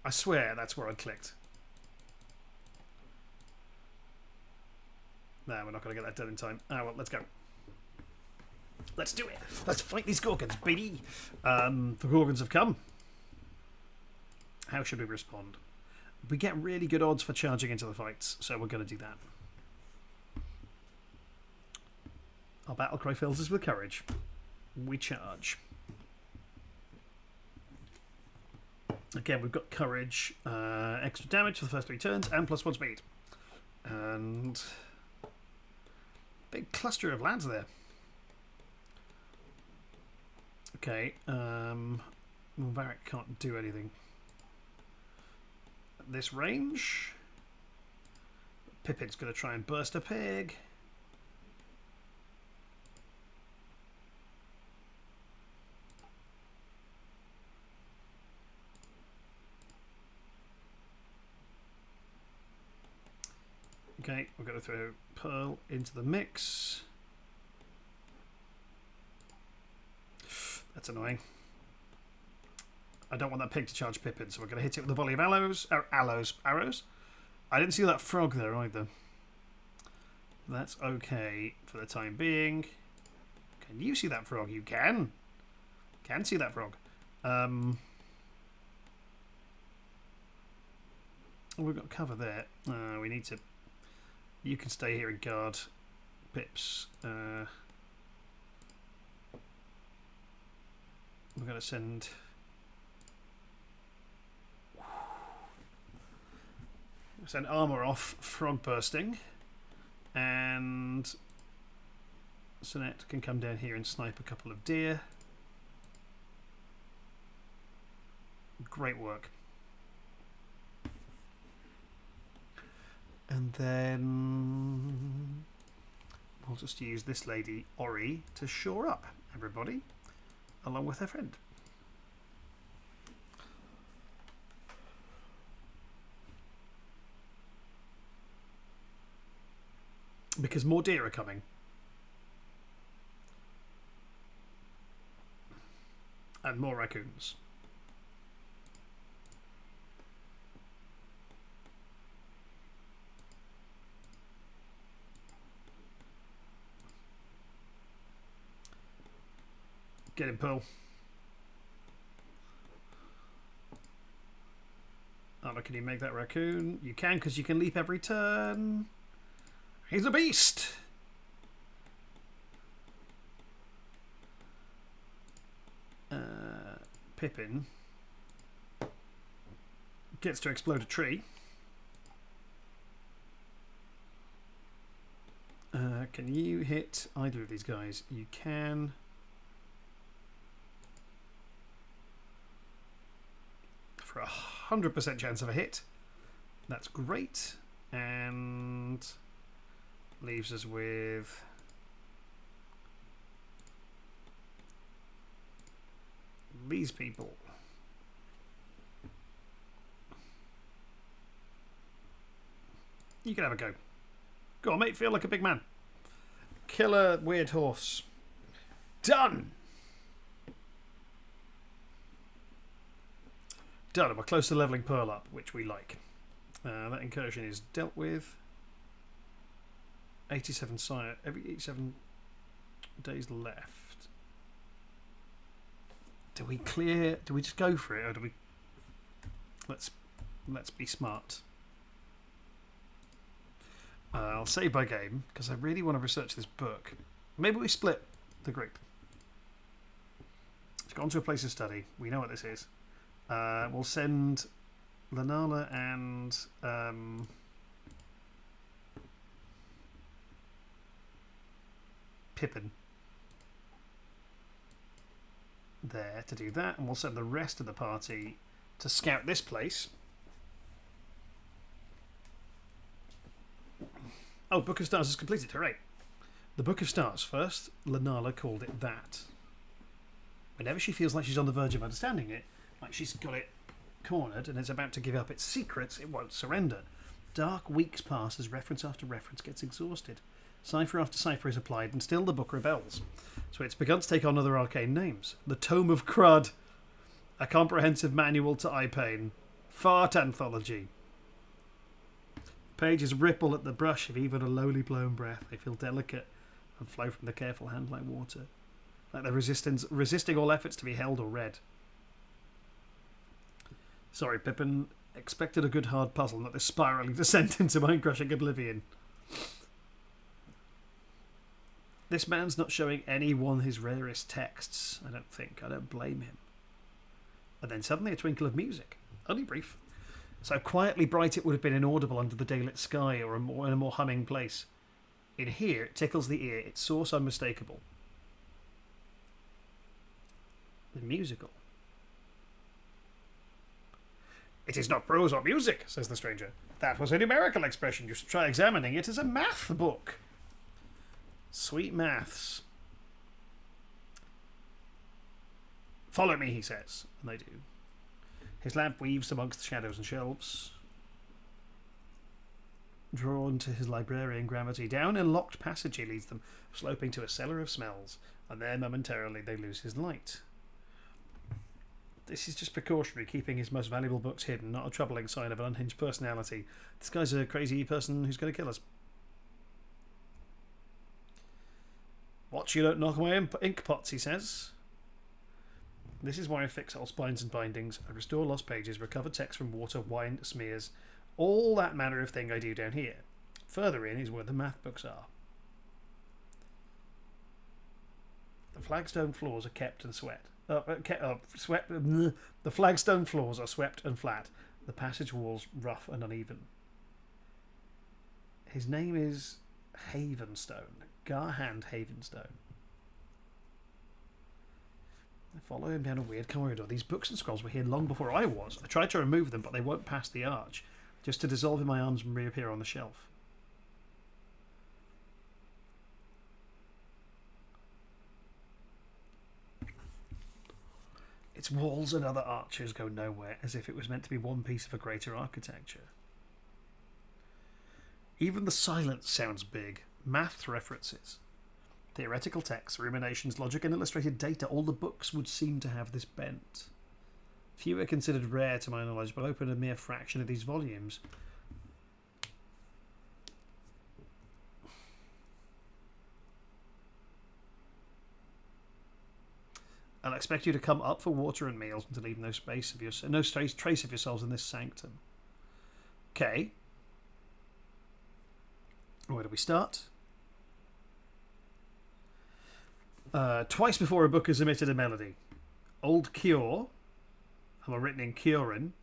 A: I swear that's where I clicked. No, we're not going to get that done in time. Ah, well, let's go. Let's do it. Let's fight these Gorgons, baby. The Gorgons have come. How should we respond? We get really good odds for charging into the fights, so we're going to do that. Our battle cry fills us with courage. We charge. Again, we've got courage, extra damage for the first 3 turns, and +1 speed. And big cluster of lads there. Okay, Varric can't do anything. At this range, Pippin's going to try and burst a pig. Okay, we're going to throw Pearl into the mix. That's annoying. I don't want that pig to charge Pippin, so we're going to hit it with a volley of arrows. I didn't see that frog there either. That's okay for the time being. Can you see that frog? You can. Can see that frog. We've got cover there. We need to... You can stay here and guard Pips. We're going to send... Send armour off frog bursting. And... Sonette can come down here and snipe a couple of deer. Great work. And then we'll just use this lady, Ori, to shore up everybody, along with her friend. Because more deer are coming. And more raccoons. Get him, Pearl. Oh, look, can you make that raccoon? You can, because you can leap every turn. He's a beast! Pippin gets to explode a tree. Can you hit either of these guys? You can. For 100% chance of a hit. That's great. And leaves us with these people. You can have a go. Go on, mate. Feel like a big man. Killer weird horse. Done. Done. And we're close to leveling Pearl up, which we like. That incursion is dealt with. 87 sire. Every 87 days left. Do we clear? Do we just go for it, or do we? Let's be smart. I'll save my game because I really want to research this book. Maybe we split the group. It's gone to a place of study. We know what this is. We'll send Lanala and Pippin there to do that, and we'll send the rest of the party to scout this place. Oh, Book of Stars is completed. Hooray! The Book of Stars first. Lanala called it that. Whenever she feels like she's on the verge of understanding it, like she's got it cornered and is about to give up its secrets, it won't surrender. Dark weeks pass as reference after reference gets exhausted. Cipher after cipher is applied, and still the book rebels. So it's begun to take on other arcane names. The Tome of Crud, a comprehensive manual to eye pain, fart anthology. Pages ripple at the brush of even a lowly blown breath. They feel delicate and flow from the careful hand like water, like they're resisting all efforts to be held or read. Sorry, Pippin. Expected a good hard puzzle, not this spiraling descent into mind-crushing oblivion. This man's not showing anyone his rarest texts, I don't think. I don't blame him. And then suddenly a twinkle of music. Only brief. So quietly bright it would have been inaudible under the daylit sky or in a more humming place. In here, it tickles the ear, its source unmistakable. The musical. It is not prose or music, says the stranger. That was a numerical expression. You should try examining it as a math book. Sweet maths. Follow me, he says. And they do. His lamp weaves amongst the shadows and shelves. Drawn to his librarian gravity, down a locked passage he leads them, sloping to a cellar of smells, and there momentarily they lose his light. This is just precautionary, keeping his most valuable books hidden, not a troubling sign of an unhinged personality. This guy's a crazy person who's going to kill us. Watch you don't knock my ink pots, he says. This is why I fix all spines and bindings. I restore lost pages, recover text from water, wine, smears. All that manner of thing I do down here. Further in is where the math books are. The flagstone floors are kept and swept. The flagstone floors are swept and flat. The passage walls rough and uneven. His name is Havenstone. Garhand Havenstone. I follow him down a weird corridor. These books and scrolls were here long before I was. I tried to remove them, but they won't pass the arch. Just to dissolve in my arms and reappear on the shelf. Its walls and other arches go nowhere, as if it was meant to be one piece of a greater architecture. Even the silence sounds big. Math references, theoretical texts, ruminations, logic and illustrated data. All the books would seem to have this bent. Few are considered rare to my knowledge, but open a mere fraction of these volumes. I'll expect you to come up for water and meals and to leave no trace of yourselves in this sanctum. Okay. Where do we start? Twice before a book has emitted a melody. Old Cure. Am I written in Curin?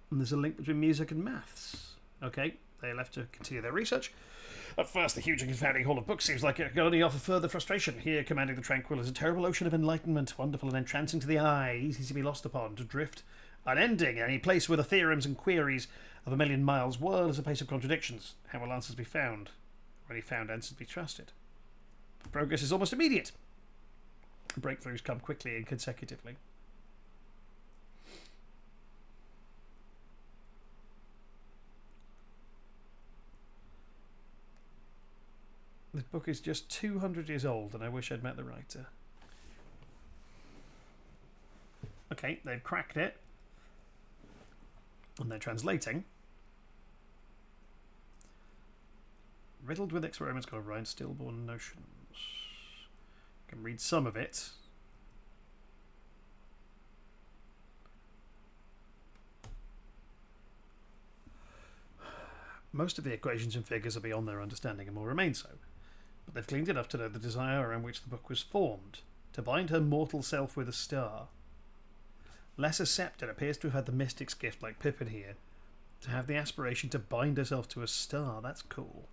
A: And there's a link between music and maths. Okay, they left to continue their research. At first, the huge and confounding hall of books seems like it could only offer further frustration. Here, commanding the tranquil, is a terrible ocean of enlightenment, wonderful and entrancing to the eye, easy to be lost upon, to drift unending, any place where the theorems and queries of a million miles whirl is a place of contradictions. How will answers be found? Already found answers be trusted. Progress is almost immediate. Breakthroughs come quickly and consecutively. This book is just 200 years old, and I wish I'd met the writer. Okay, they've cracked it. And they're translating. Riddled with experiments, got to write stillborn notions. Can read some of it. Most of the equations and figures are beyond their understanding and will remain so. But they've gleaned enough to know the desire around which the book was formed, to bind her mortal self with a star. Lesser Septon appears to have had the mystic's gift like Pippin here, to have the aspiration to bind herself to a star. That's cool.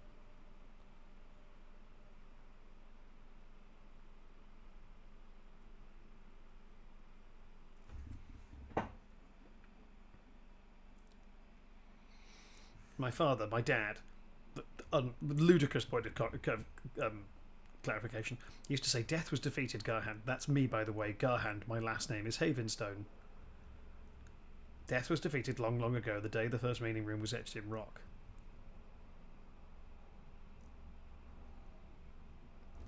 A: My father, my dad, ludicrous point of clarification, used to say death was defeated, Garhand. That's me, by the way. Garhand, my last name is Havenstone. Death was defeated long, long ago, the day the first meeting room was etched in rock.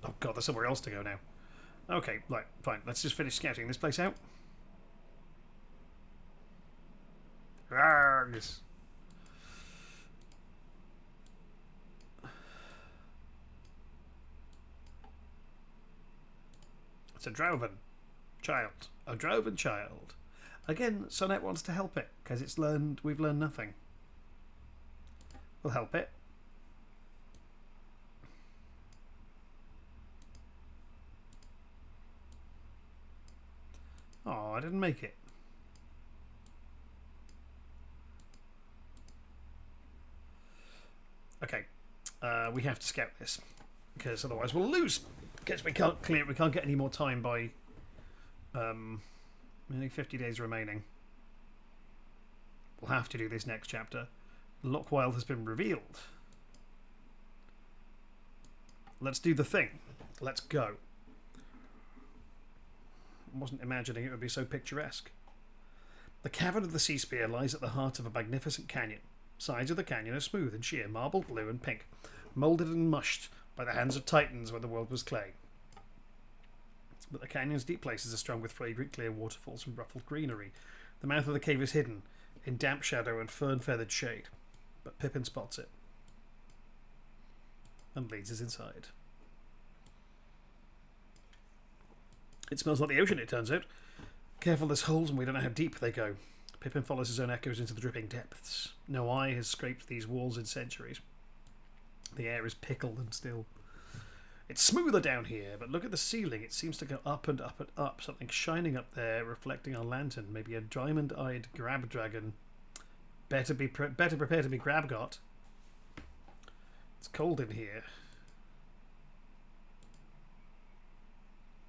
A: Oh god, there's somewhere else to go now. Okay, right, fine. Let's just finish scouting this place out. Arrgh. It's a Droven child. A Droven child. Again, Sonnet wants to help it, because we've learned nothing. We'll help it. Oh, I didn't make it. Okay, we have to scout this, because otherwise we'll lose. Because we can't get any more time by only 50 days remaining. We'll have to do this next chapter. Lockwild has been revealed. Let's do the thing. Let's go. I wasn't imagining it would be so picturesque. The cavern of the Sea Spear lies at the heart of a magnificent canyon. Sides of the canyon are smooth and sheer, marble blue and pink, moulded and mushed by the hands of titans when the world was clay. But the canyon's deep places are strung with fragrant clear waterfalls and ruffled greenery. The mouth of the cave is hidden in damp shadow and fern-feathered shade, but Pippin spots it and leads us inside. It smells like the ocean, it turns out. Careful, there's holes and we don't know how deep they go. Pippin follows his own echoes into the dripping depths. No eye has scraped these walls in centuries. The air is pickled and still. It's smoother down here, but look at the ceiling. It seems to go up and up and up. Something shining up there, reflecting our lantern. Maybe a diamond-eyed grab dragon. Better prepare to be grab-got. It's cold in here.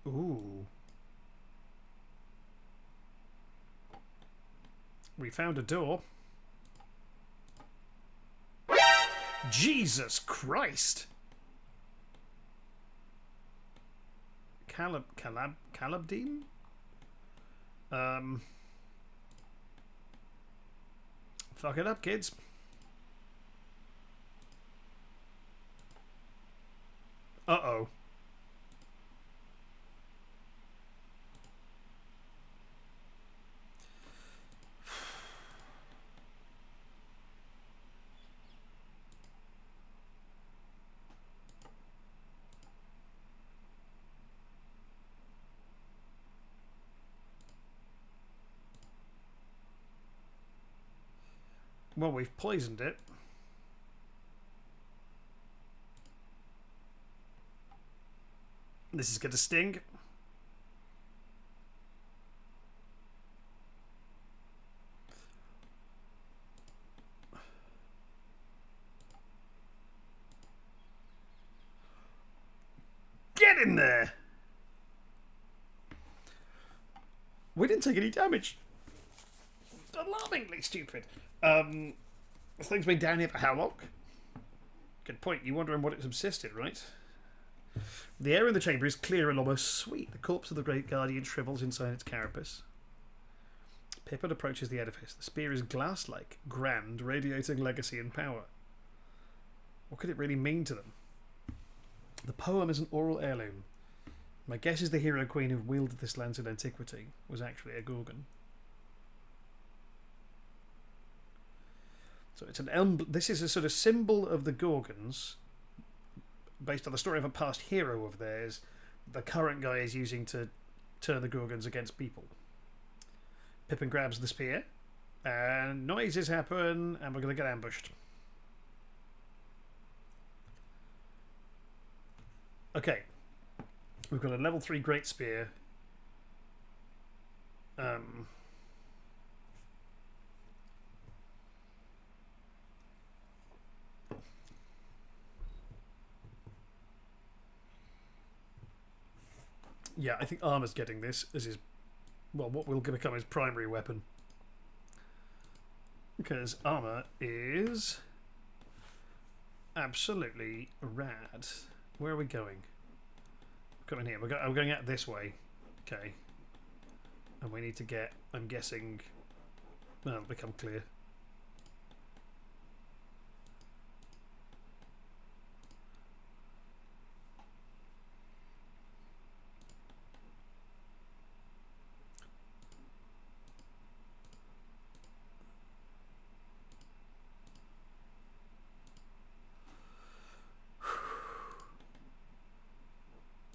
A: Ooh. We found a door. Jesus Christ! Calabdine? Fuck it up, kids. Uh-oh. Well, we've poisoned it. This is going to sting. Get in there! We didn't take any damage. Alarmingly stupid. This thing's been down here for how long? Good point. You're wondering what it subsisted, right? The air in the chamber is clear and almost sweet. The corpse of the great guardian shrivels inside its carapace. Pippin approaches the edifice. The spear is glass-like, grand, radiating legacy and power. What could it really mean to them? The poem is an oral heirloom. My guess is the hero queen who wielded this lance in antiquity was actually a Gorgon. So it's this is a sort of symbol of the Gorgons, based on the story of a past hero of theirs. The current guy is using to turn the Gorgons against people. Pippin grabs the spear, and noises happen, and we're going to get ambushed. Okay, we've got a level 3 great spear. Yeah, I think Armor's getting this as his, well, what will become his primary weapon. Because Armor is absolutely rad. Where are we going? Come in here. We're going out this way. Okay. And we need to get, I'm guessing, well, it'll become clear.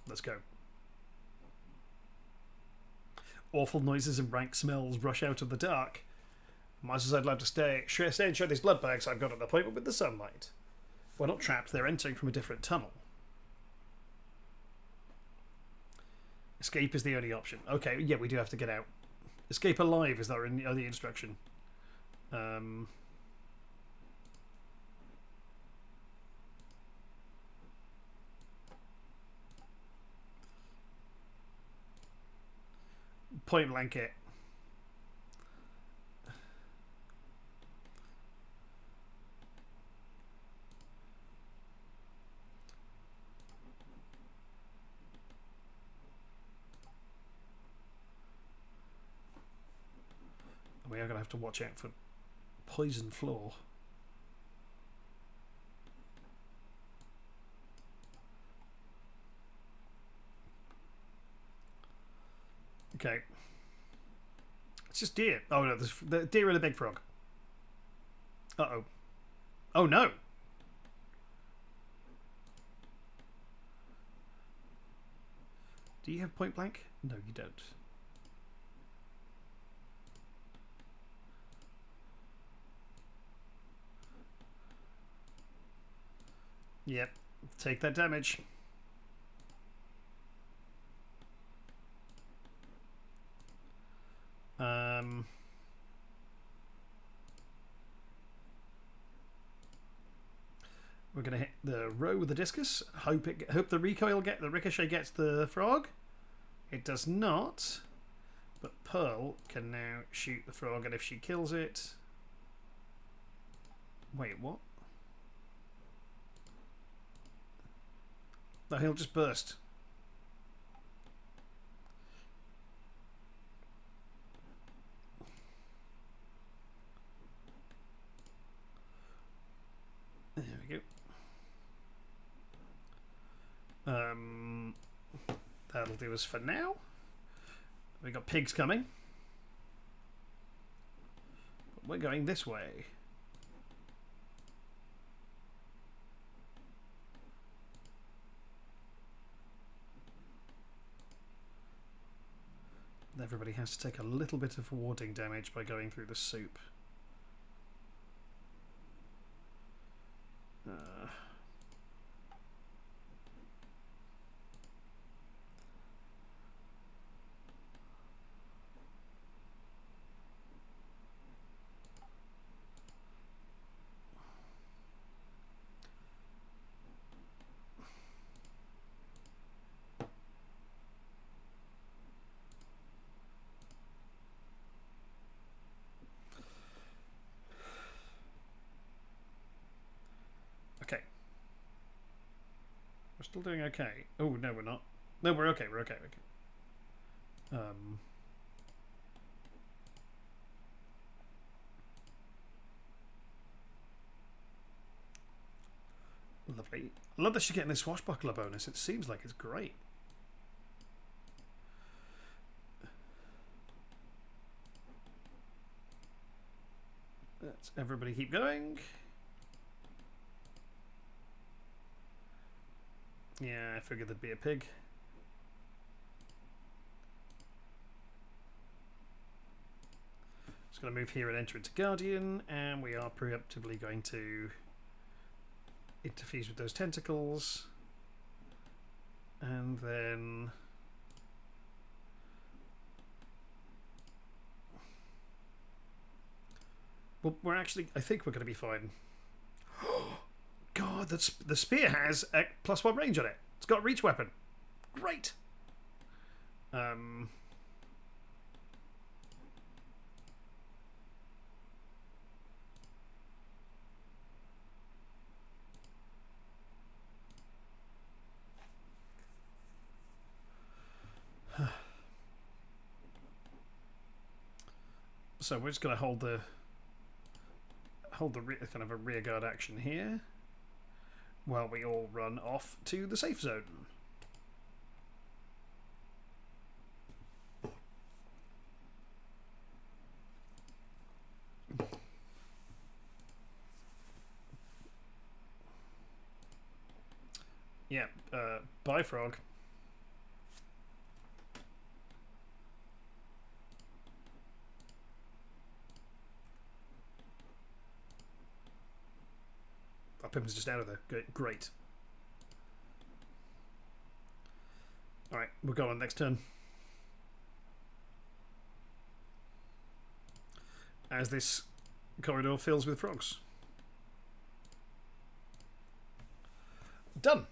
A: Let's go. Awful noises and rank smells rush out of the dark. Much as I'd love to stay and show these blood bags I've got an appointment with the sunlight. We're not trapped, they're entering from a different tunnel. Escape is the only option. Okay, yeah, we do have to get out. Escape alive is our only instruction. Point blank it. We are going to have to watch out for poison floor. Okay. It's just deer. Oh no, there's the deer and a big frog. Uh-oh. Oh no! Do you have point blank? No, you don't. Yep. Take that damage. We're gonna hit the row with the discus. Hope the ricochet gets the frog. It does not, but Pearl can now shoot the frog, and if she kills it, wait, what? No, he'll just burst. There we go. That'll do us for now. We got pigs coming. But we're going this way. Everybody has to take a little bit of warding damage by going through the soup. Okay. We're still doing okay. Oh, no, we're not. No, we're okay. We're okay. Lovely. I love that she's getting this swashbuckler bonus. It seems like it's great. Let's everybody keep going. Yeah, I figured there'd be a pig. Just going to move here and enter into Guardian, and we are preemptively going to interfere with those tentacles. And then well, we're actually, I think we're going to be fine. God, the spear has a +1 range on it. It's got a reach weapon. Great. So we're just going to hold the kind of a rear guard action here while we all run off to the safe zone. Yeah, bye, frog. Our Pimpin's just out of there. Great. Alright, we'll go on next turn. As this corridor fills with frogs. Done.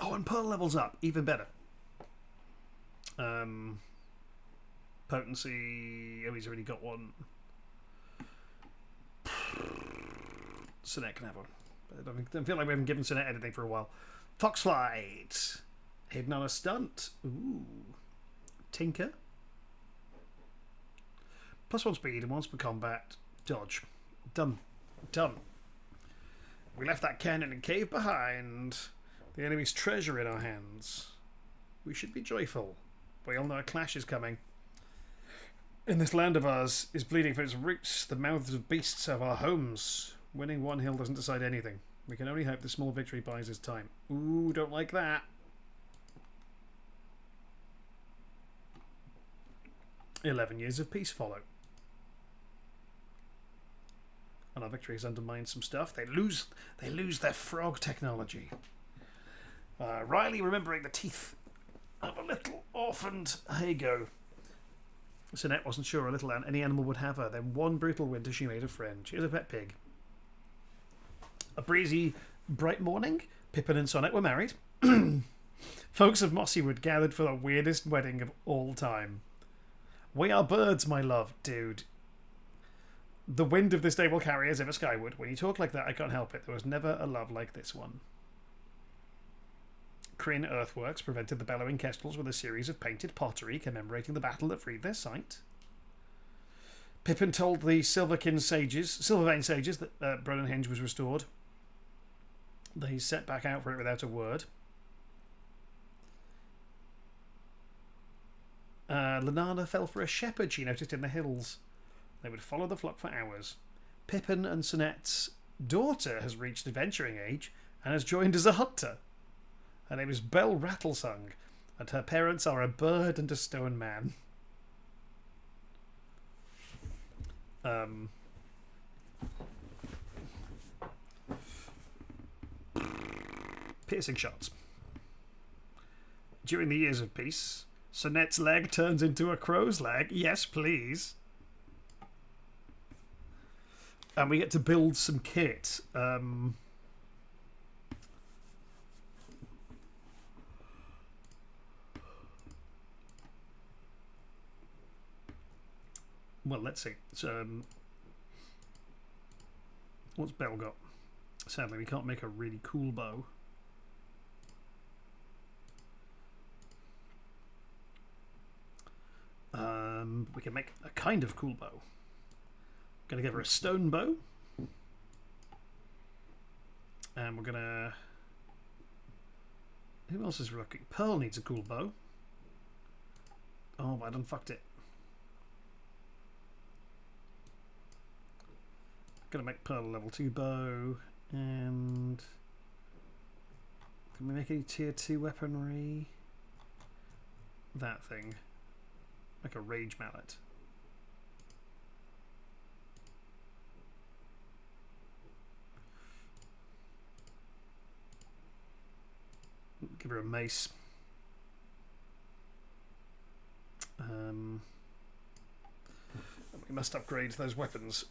A: Oh, and Pearl levels up. Even better. Potency. Oh, he's already got one. Sinet can have one. But I don't feel like we haven't given Sinet anything for a while. Foxflight. Hidden on a stunt. Ooh. Tinker. +1 speed and 1 for combat. Dodge. Done. Done. We left that cannon and cave behind. The enemy's treasure in our hands. We should be joyful. We all know a clash is coming. In this land of ours is bleeding for its roots. The mouths of beasts of our homes. Winning one hill doesn't decide anything. We can only hope the small victory buys us time. Ooh, don't like that. 11 years of peace follow. And our victory has undermined some stuff. They lose their frog technology. Riley remembering the teeth of a little orphaned Hago. Sinette wasn't sure any animal would have her. Then one brutal winter she made a friend. She was a pet pig. A breezy, bright morning. Pippin and Sonnet were married. Folks of Mossywood gathered for the weirdest wedding of all time. We are birds, my love, dude. The wind of this day will carry us ever skyward. When you talk like that, I can't help it. There was never a love like this one. Kryn earthworks prevented the bellowing kestrels with a series of painted pottery commemorating the battle that freed their site. Pippin told the Silvervein sages that Brunanhenge was restored. They set back out for it without a word. Lenana fell for a shepherd she noticed in the hills. They would follow the flock for hours. Pippin and Sonette's daughter has reached adventuring age and has joined as a hunter. Her name is Bell Rattlesong, and her parents are a bird and a stone man. Piercing shots. During the years of peace, Sonette's leg turns into a crow's leg. Yes, please. And we get to build some kit. Well, let's see. So, what's Bell got? Sadly, we can't make a really cool bow. We can make a kind of cool bow. Gonna give her a stone bow. And we're gonna... Who else is rookie? Pearl needs a cool bow. Oh, I done fucked it. Gonna make Pearl a level 2 bow. And... Can we make any tier 2 weaponry? That thing. Like a rage mallet. Give her a mace. We must upgrade those weapons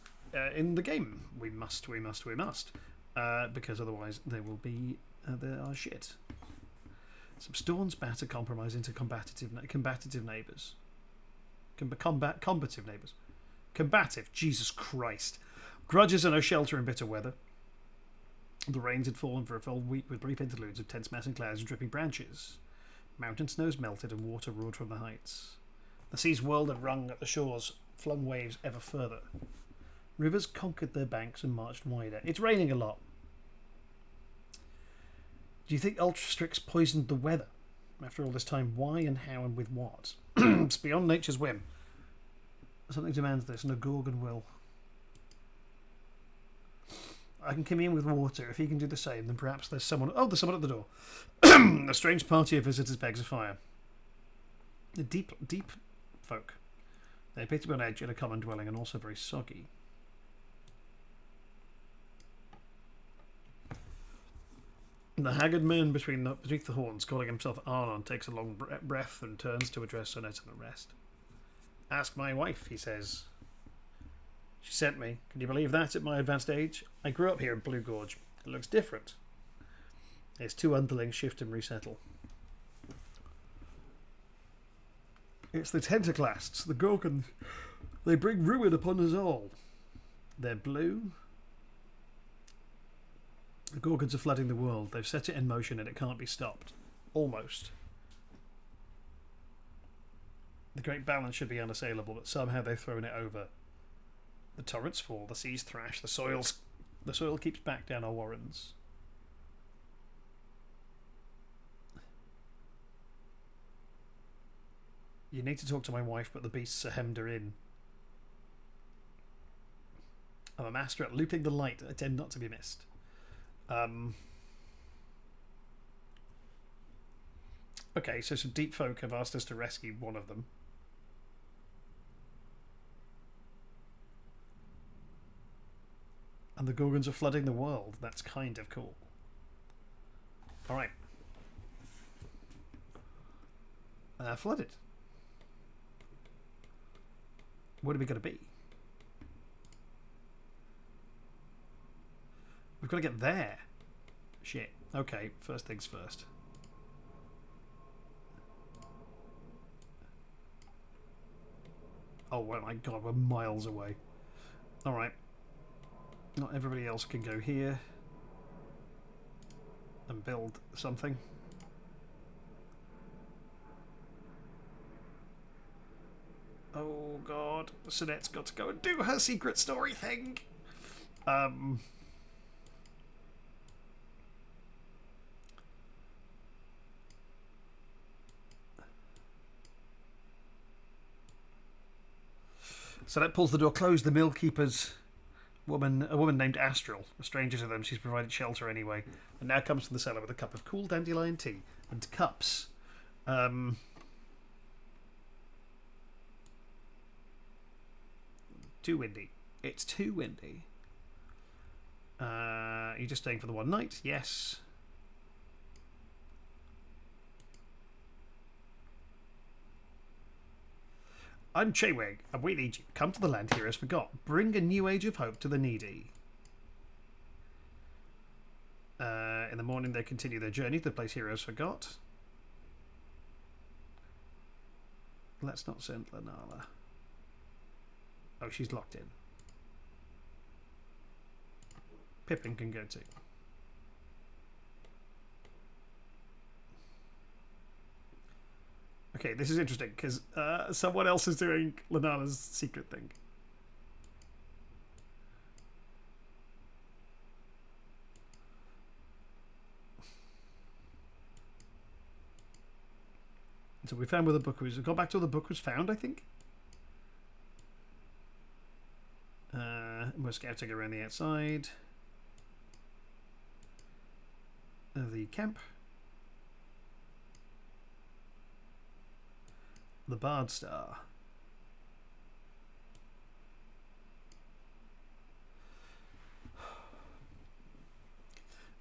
A: in the game. We must. Because otherwise they will be they are shit. Some Storm's batter compromise into combative neighbours. Combative neighbours. Combative, Jesus Christ. Grudges are no shelter in bitter weather. The rains had fallen for a full week with brief interludes of tense massing clouds and dripping branches. Mountain snows melted and water roared from the heights. The seas whirled and wrung at the shores, flung waves ever further. Rivers conquered their banks and marched wider. It's raining a lot. Do you think Ultrastrix poisoned the weather? After all this time, why and how and with what? It's beyond nature's whim. Something demands this, and a Gorgon will. I can commune with water. If he can do the same, then perhaps there's someone... Oh, there's someone at the door. A strange party of visitors begs a fire. The deep folk. They appear to be on edge in a common dwelling and also very soggy. The haggard man beneath the horns, calling himself Arnon, takes a long breath and turns to address Sonette and the rest. Ask my wife, he says. She sent me. Can you believe that at my advanced age? I grew up here in Blue Gorge. It looks different. Its 2 underlings shift and resettle. It's the Tentaclasts, the Gorgons. They bring ruin upon us all. They're blue. The Gorgons are flooding the world. They've set it in motion and it can't be stopped. Almost. The great balance should be unassailable, but somehow they've thrown it over. The torrents fall, the seas thrash, the soil keeps back down our warrens. You need to talk to my wife, but the beasts are hemmed her in. I'm a master at looping the light. I tend not to be missed. Okay, so some deep folk have asked us to rescue one of them. And the Gorgons are flooding the world. That's kind of cool. Alright. Flooded. Where are we going to be? We've got to get there. Shit. Okay, first things first. Oh my god, we're miles away. Alright. Not everybody else can go here and build something. Oh god, Sinette's got to go and do her secret story thing. So that pulls the door closed. The mill keeper's a woman named Astral, a stranger to them. She's provided shelter anyway, and now comes from the cellar with a cup of cool dandelion tea and cups. Too windy. It's too windy. You're just staying for the one night? Yes. I'm Chewig, and we need you. Come to the land heroes forgot. Bring a new age of hope to the needy. In the morning they continue their journey to the place heroes forgot. Let's not send Lanala. Oh, she's locked in. Pippin can go too. Okay, this is interesting because someone else is doing Lanala's secret thing. So we found where the book was. We got back to where the book was found, I think. We're scouting around the outside of the camp. The Bard Star.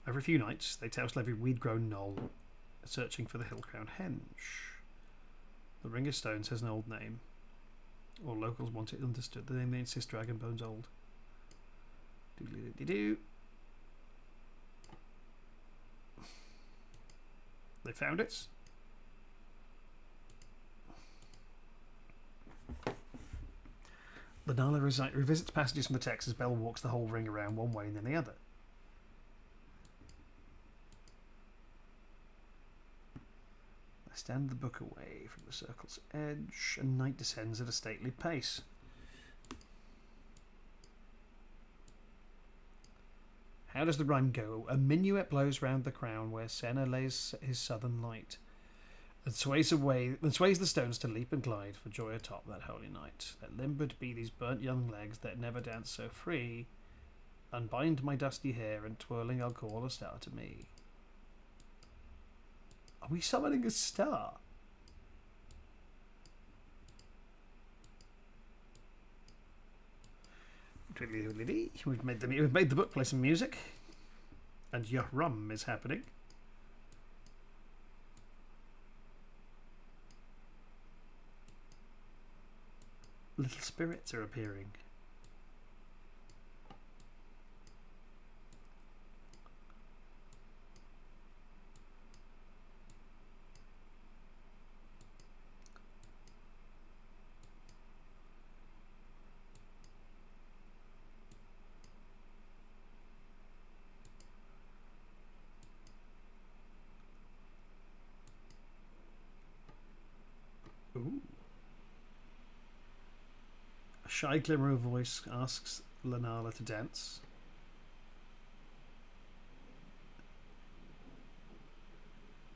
A: Over a few nights, they tousle every weed-grown knoll, searching for the hill-crowned henge. The Ring of Stones has an old name. All locals want it understood. The name they insist Dragonbone's old. Doodly-doo-doo. They found it. Lanala revisits passages from the text as Belle walks the whole ring around one way and then the other. I stand the book away from the circle's edge, and night descends at a stately pace. How does the rhyme go? A minuet blows round the crown where Senna lays his southern light, and sways the stones to leap and glide for joy atop that holy night. Let limbered be these burnt young legs that never dance so free. Unbind my dusty hair, and twirling I'll call a star to me. Are we summoning a star? Twiddly-twiddly-dee. We've made the book play some music, and your rum is happening. Little spirits are appearing. Ooh. A shy glimmer of voice asks Lanala to dance.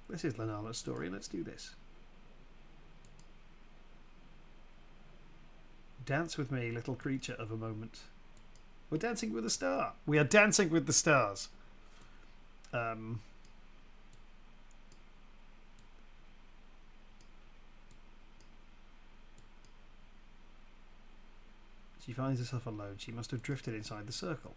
A: This is Lanala's story. Let's do this. Dance with me, little creature of a moment. We're dancing with a star. We are dancing with the stars. She finds herself alone. She must have drifted inside the circle.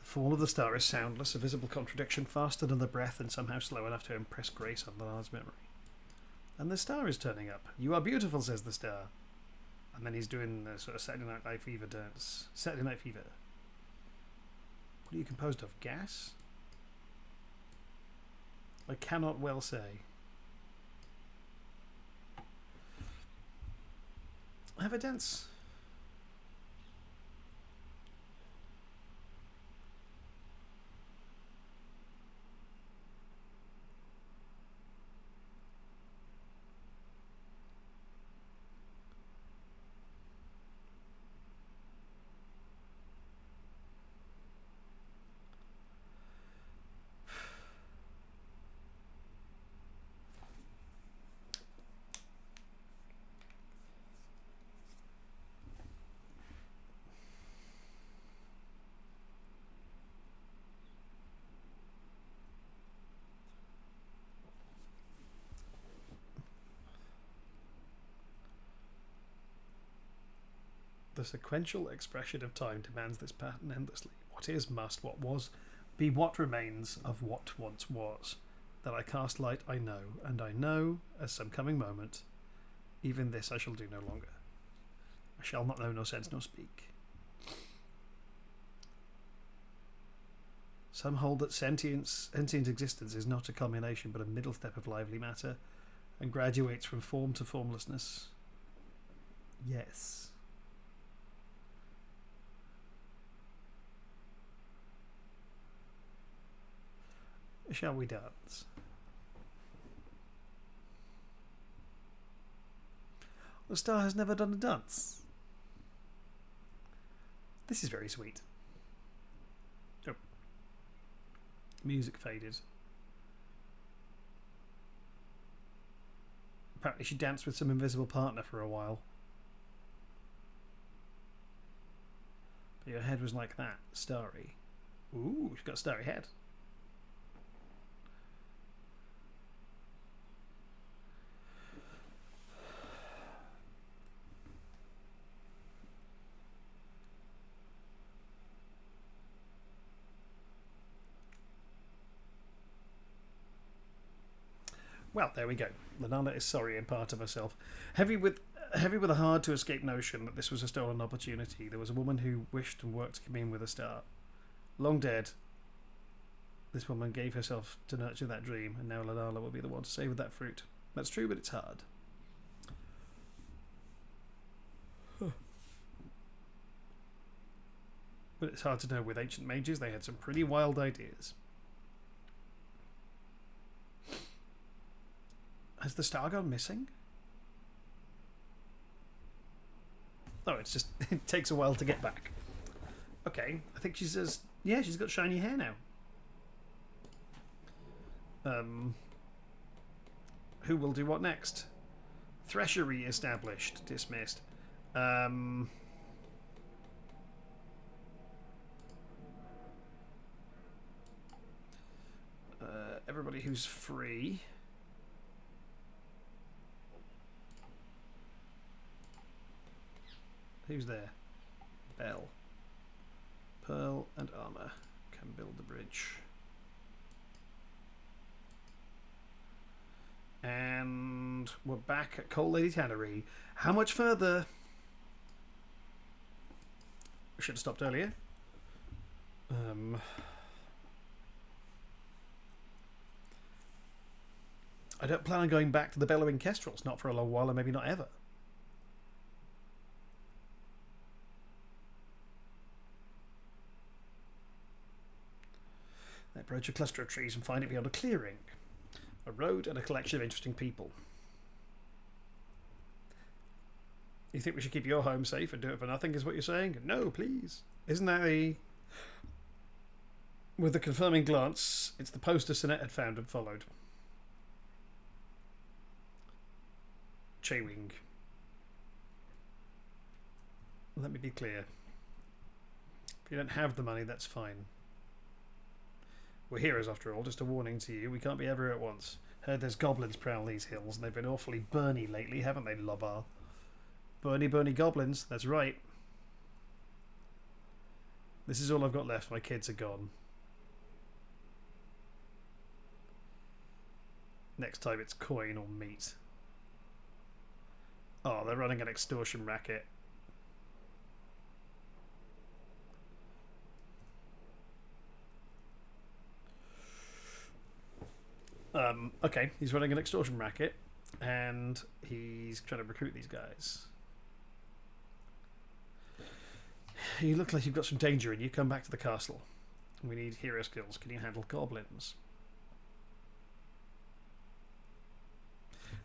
A: The fall of the star is soundless, a visible contradiction, faster than the breath and somehow slow enough to impress Grace on Bernard's memory. And the star is turning up. You are beautiful, says the star. And then he's doing the sort of Saturday Night Live Fever dance. Saturday Night Fever. What are you composed of? Gas? I cannot well say. Have a dance. The sequential expression of time demands this pattern endlessly. What is must, what was, be what remains of what once was. That I cast light I know, and I know, as some coming moment, even this I shall do no longer. I shall not know nor sense nor speak. Some hold that sentient existence is not a culmination but a middle step of lively matter, and graduates from form to formlessness. Yes. Shall we dance? The star has never done a dance. This is very sweet. Oh. Music faded. Apparently she danced with some invisible partner for a while. But your head was like that, starry. Ooh, she's got a starry head. Well, there we go. Lanana is sorry and part of herself. Heavy with a hard to escape notion that this was a stolen opportunity. There was a woman who wished and worked to commune with a star. Long dead, this woman gave herself to nurture that dream, and now Lanana will be the one to savour that fruit. That's true, but it's hard. But it's hard to know. With ancient mages, they had some pretty wild ideas. Has the star gone missing? Oh, it's just... it takes a while to get back. Okay, I think she says... yeah, she's got shiny hair now. Who will do what next? Threshery established. Dismissed. Everybody who's free... Who's there? Bell. Pearl and armour can build the bridge. And we're back at Cold Lady Tannery. How much further? I should have stopped earlier. I don't plan on going back to the Bellowing Kestrels, not for a long while, and maybe not ever. They approach a cluster of trees and find it beyond a clearing. A road and a collection of interesting people. You think we should keep your home safe and do it for nothing, is what you're saying? No, please. Isn't that the... With a confirming glance, it's the poster Sinet had found and followed. Chaywing. Let me be clear. If you don't have the money, that's fine. We're heroes after all, just a warning to you. We can't be everywhere at once. Heard there's goblins prowl these hills, and they've been awfully burny lately, haven't they, Lobar? Burny goblins, that's right. This is all I've got left. My kids are gone. Next time it's coin or meat. Oh, they're running an extortion racket. Okay, he's running an extortion racket, and he's trying to recruit these guys. You look like you've got some danger in you. Come back to the castle. We need hero skills. Can you handle goblins?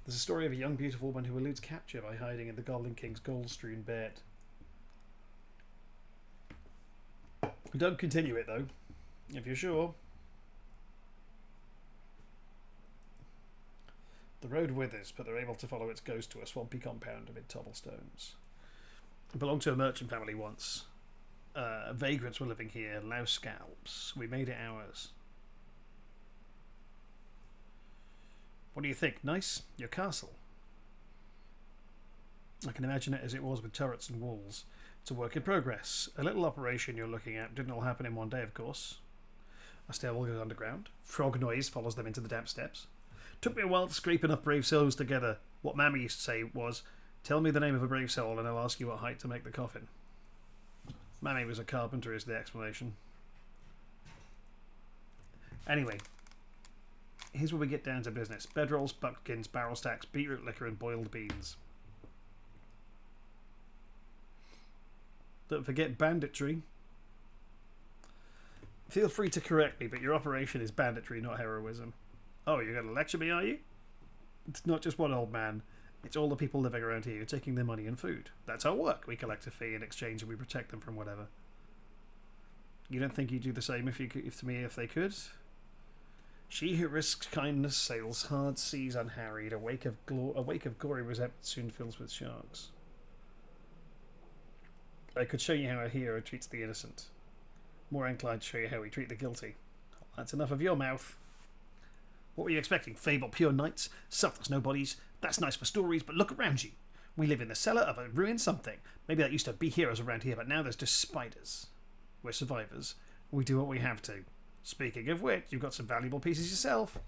A: There's a story of a young beautiful woman who eludes capture by hiding in the Goblin King's gold-strewn bed. Don't continue it, though, if you're sure. The road withers, but they're able to follow its ghost to a swampy compound amid cobblestones. It belonged to a merchant family once. Vagrants were living here, louse scalps. We made it ours. What do you think? Nice? Your castle? I can imagine it as it was with turrets and walls. It's a work in progress. A little operation you're looking at didn't all happen in one day, of course. A stairwell goes underground. Frog noise follows them into the damp steps. Took me a while to scrape enough brave souls together. What Mammy used to say was, tell me the name of a brave soul and I'll ask you what height to make the coffin. Mammy was a carpenter is the explanation. Anyway, here's where we get down to business. Bedrolls, bumpkins, barrel stacks, beetroot liquor and boiled beans. Don't forget banditry. Feel free to correct me, but your operation is banditry, not heroism. Oh, you're going to lecture me, are you? It's not just one old man. It's all the people living around here taking their money and food. That's our work. We collect a fee in exchange and we protect them from whatever. You don't think you'd do the same if they could? She who risks kindness sails hard seas unharried. A wake of gory resentment soon fills with sharks. I could show you how a hero treats the innocent. More inclined to show you how we treat the guilty. That's enough of your mouth. What were you expecting? Fable pure knights? Selfless nobodies? That's nice for stories, but look around you. We live in the cellar of a ruined something. Maybe that used to be heroes around here, but now there's just spiders. We're survivors. We do what we have to. Speaking of which, you've got some valuable pieces yourself.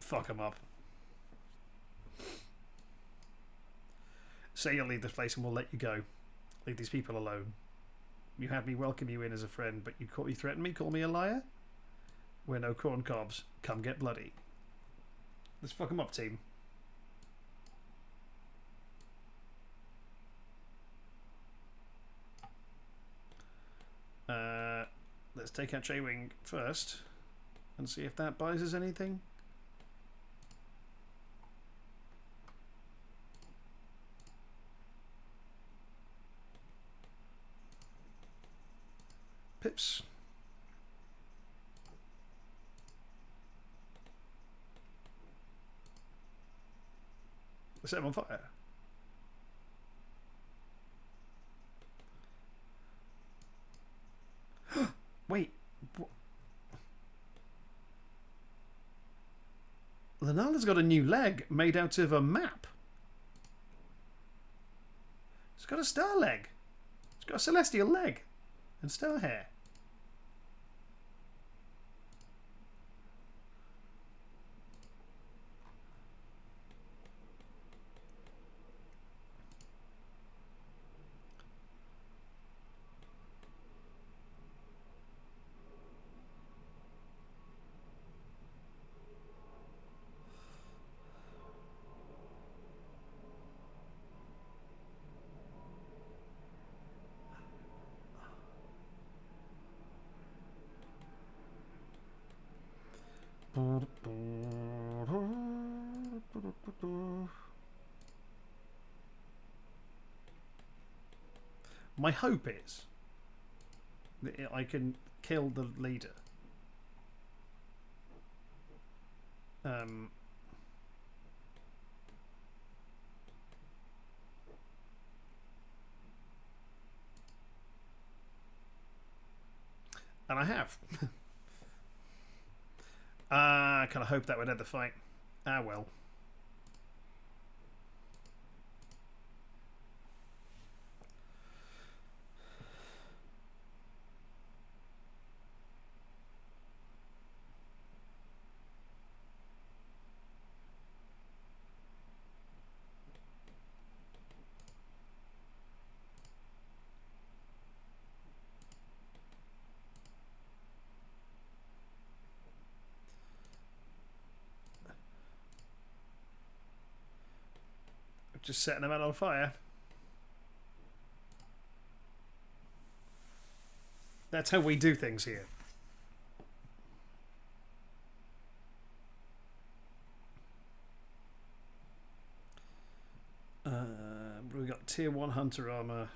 A: Fuck 'em up. Say you'll leave this place and we'll let you go. Leave these people alone. You had me welcome you in as a friend, but you threaten me, call me a liar? We're no corn cobs. Come get bloody. Let's fuck 'em up, team. Let's take out Chaywing first and see if that buys us anything. Pips. Set him on fire. Wait. Lanala's got a new leg made out of a map. It's got a star leg. It's got a celestial leg and star hair. My hope is I can kill the leader. And I have. I kind of hoped that would end the fight. Ah, well. Just setting a man on fire. That's how we do things here. We got tier 1 hunter armor.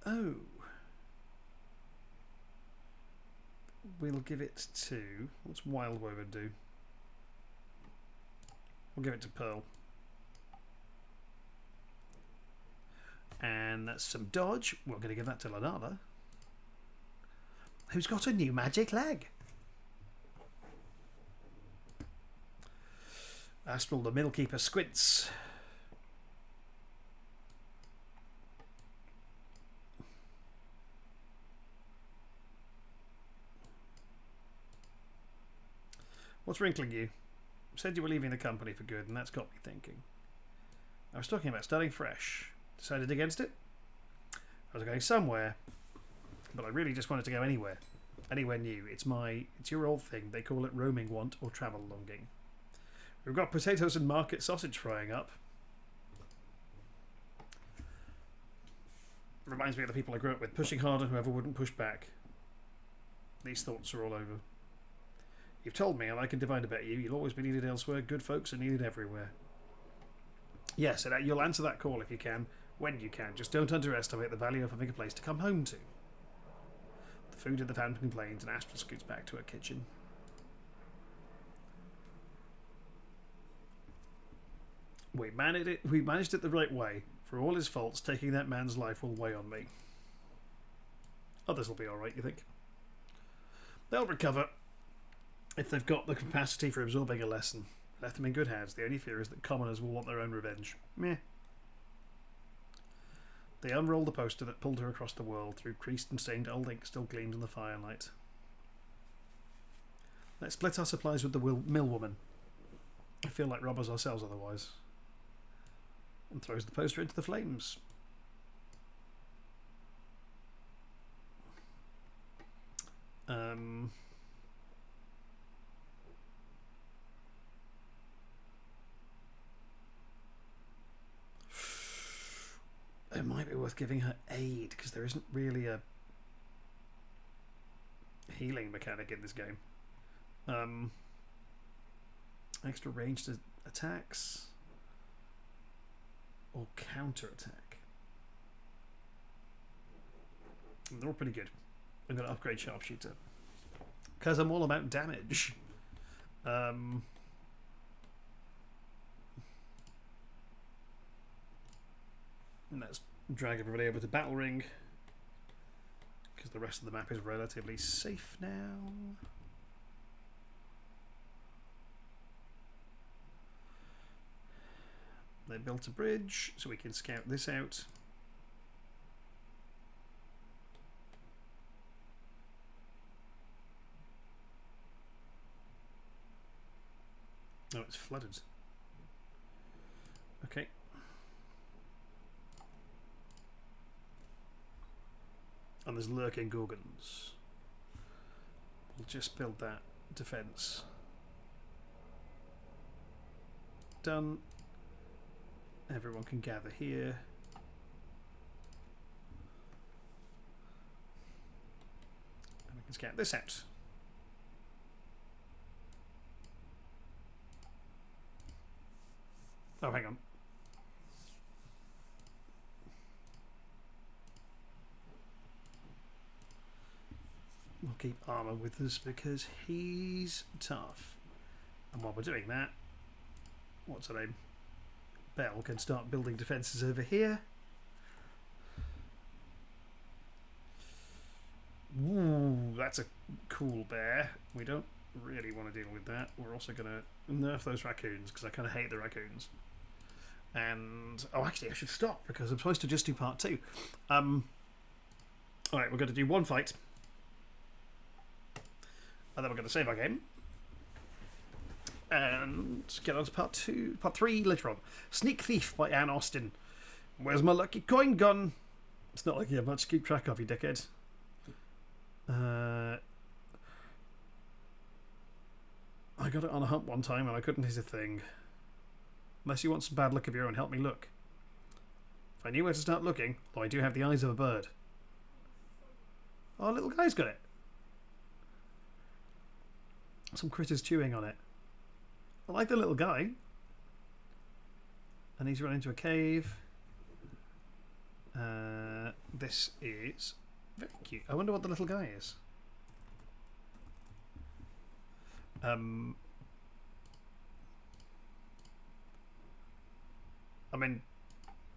A: Oh. We'll give it to... What's Wildwoven do? We'll give it to Pearl. And that's some dodge. We're going to give that to Lanala, who's got a new magic leg. Astral the Millkeeper squints. What's wrinkling you? Said you were leaving the company for good, and that's got me thinking. I was talking about starting fresh. Decided against it? I was going somewhere, but I really just wanted to go anywhere. Anywhere new. It's your old thing. They call it roaming want or travel longing. We've got potatoes and market sausage frying up. Reminds me of the people I grew up with, pushing hard on whoever wouldn't push back. These thoughts are all over. You've told me, and I can divine about you. You'll always be needed elsewhere. Good folks are needed everywhere. Yes, and you'll answer that call if you can, when you can. Just don't underestimate the value of having a place to come home to. The food in the fan complains, and Astral scoots back to her kitchen. We managed it the right way. For all his faults, taking that man's life will weigh on me. Others will be alright, you think? They'll recover. If they've got the capacity for absorbing a lesson. Left them in good hands. The only fear is that commoners will want their own revenge. Meh. They unrolled the poster that pulled her across the world. Through creased and stained old ink still gleamed in the firelight. Let's split our supplies with the mill woman. I feel like robbers ourselves otherwise. And throws the poster into the flames. It might be worth giving her aid, because there isn't really a healing mechanic in this game. Extra ranged attacks or counter attack. They're all pretty good. I'm going to upgrade sharpshooter because I'm all about damage. And let's drag everybody over to Battle Ring because the rest of the map is relatively safe now. They built a bridge so we can scout this out. Oh, it's flooded. Okay. And there's lurking gorgons. We'll just build that defense. Done. Everyone can gather here. And we can scout this out. Oh, hang on. We'll keep Armour with us because he's tough. And while we're doing that, what's her name? Belle can start building defences over here. Ooh, that's a cool bear. We don't really want to deal with that. We're also going to nerf those raccoons because I kind of hate the raccoons. And oh, actually, I should stop because I'm supposed to just do part 2. All right, we're going to do one fight, and then we're going to save our game and get on to part 3 later on. Sneak Thief by Anne Austen. Where's my lucky coin gun? It's not like you have much to keep track of, you dickhead. I got it on a hunt one time and I couldn't hit a thing. Unless you want some bad luck of your own, help me look. If I knew where to start looking, though I do have the eyes of a bird. Oh, little guy's got it. Some critters chewing on it. I like the little guy. And he's run into a cave. This is very cute. I wonder what the little guy is. I mean,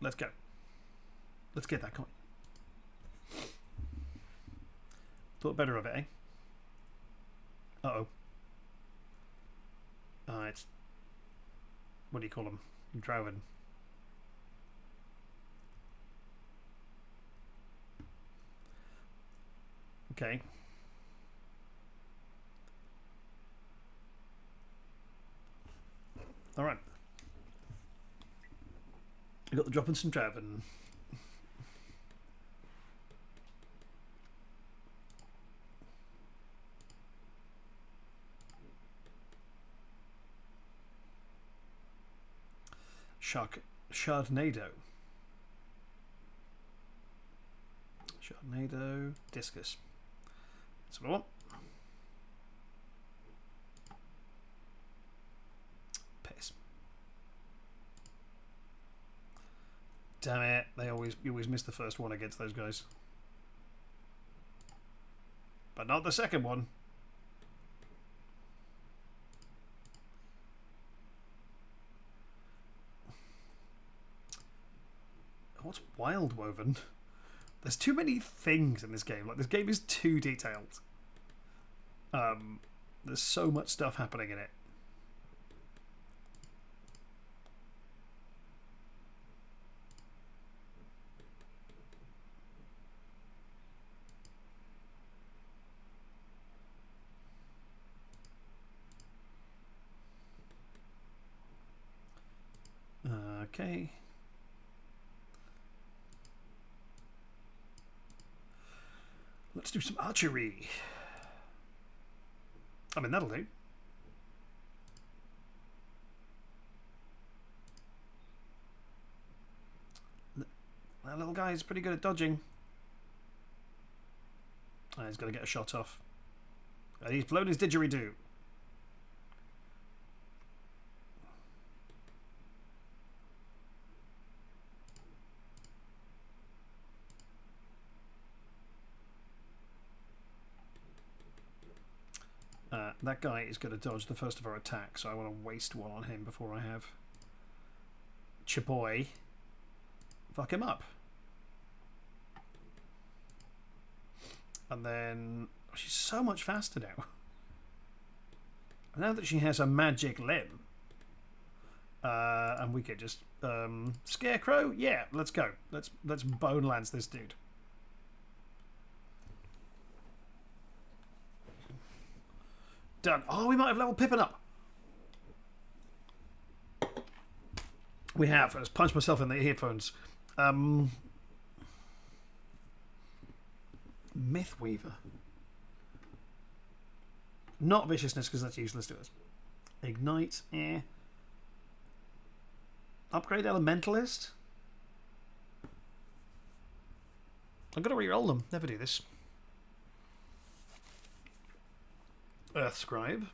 A: let's go. Let's get that coin. Thought better of it, eh? Uh-oh. It's... What do you call them? Drowen. Okay. Alright. I got the drop in some Drowen. Sharknado. Sharknado. Discus. That's what I want. Piss. Damn it. You always miss the first one against those guys. But not the second one. What's Wildwoven? There's too many things in this game. Like, this game is too detailed. There's so much stuff happening in it. Okay. Let's do some archery. I mean, that'll do. That little guy is pretty good at dodging. Oh, he's got to get a shot off. He's blown his didgeridoo. That guy is going to dodge the first of our attacks, so I want to waste one on him before I have Chiboy fuck him up. And then she's so much faster now. Now that she has a magic limb, and we could just Scarecrow. Yeah, let's go. Let's bone lance this dude. Done. Oh, we might have leveled Pippin up. We have. I just punched myself in the earphones. Mythweaver. Not viciousness because that's useless to us. Ignite. Upgrade Elementalist. I've got to re-roll them. Never do this. Earth Scribe.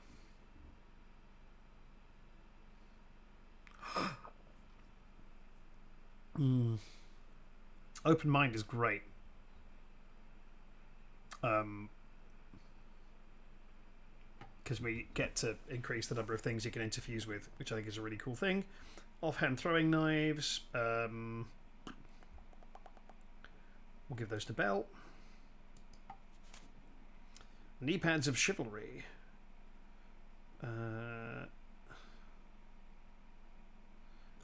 A: Open mind is great. Because we get to increase the number of things you can interfuse with, which I think is a really cool thing. Offhand throwing knives. We'll give those to Belle. Knee pads of chivalry.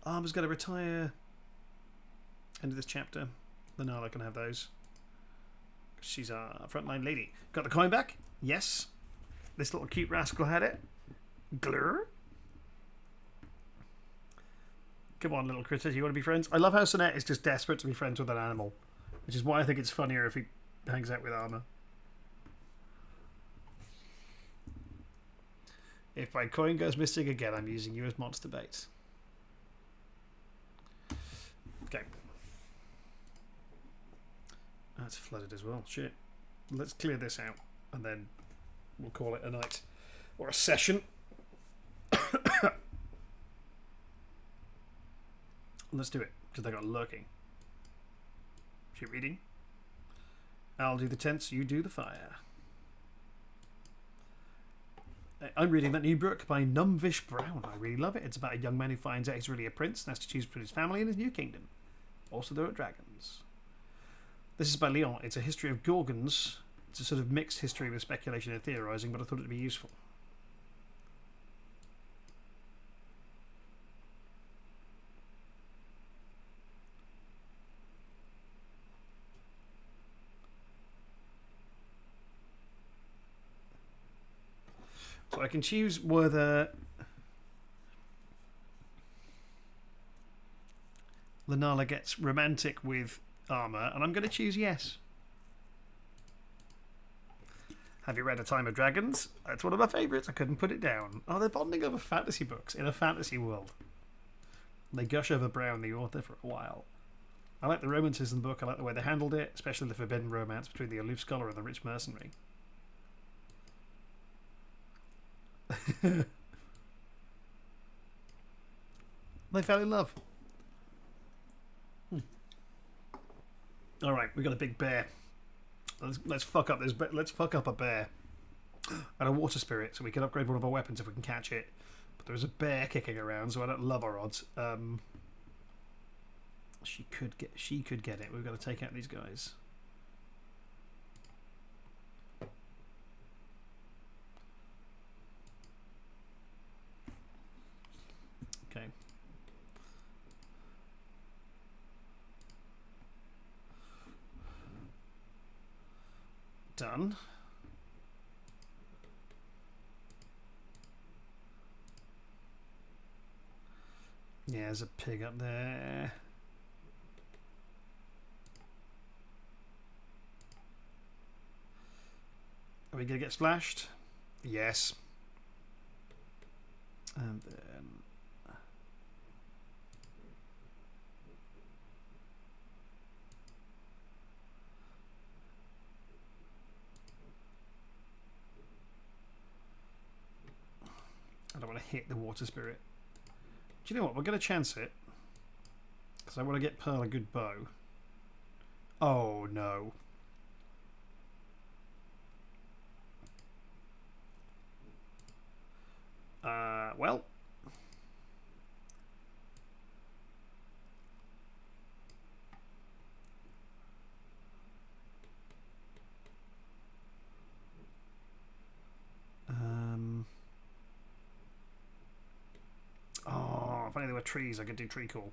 A: Armor's going to retire. End of this chapter. Lenala can have those. She's our frontline lady. Got the coin back? Yes. This little cute rascal had it. Glur. Come on, little critters. You want to be friends? I love how Sonette is just desperate to be friends with an animal. Which is why I think it's funnier if he hangs out with Armor. If my coin goes missing again, I'm using you as monster bait. Okay. That's flooded as well. Shit. Let's clear this out and then we'll call it a night. Or a session. Let's do it, because they got lurking. She reading? I'll do the tents, you do the fire. I'm reading that new book by Numvish Brown. I really love it. It's about a young man who finds out he's really a prince and has to choose between his family and his new kingdom. Also, there are dragons. This is by Leon. It's a history of Gorgons. It's a sort of mixed history with speculation and theorising, but I thought it would be useful. So I can choose whether Lenala gets romantic with Armor, and I'm going to choose yes. Have you read A Time of Dragons? It's one of my favourites. I couldn't put it down. Oh, they're bonding over fantasy books in a fantasy world. They gush over Brown, the author, for a while. I like the romances in the book. I like the way they handled it, especially the forbidden romance between the aloof scholar and the rich mercenary. They fell in love. All right, we got a big bear. Let's fuck up this. Let's fuck up a bear and a water spirit, so we can upgrade one of our weapons if we can catch it. But there's a bear kicking around, so I don't love our odds. She could get it. We've got to take out these guys. Okay. Done. Yeah, there's a pig up there. Are we going to get splashed? Yes. And then... I don't want to hit the water spirit. Do you know what? We're going to chance it. Because I want to get Pearl a good bow. Oh, no. Well. Oh, if only there were trees, I could do tree call.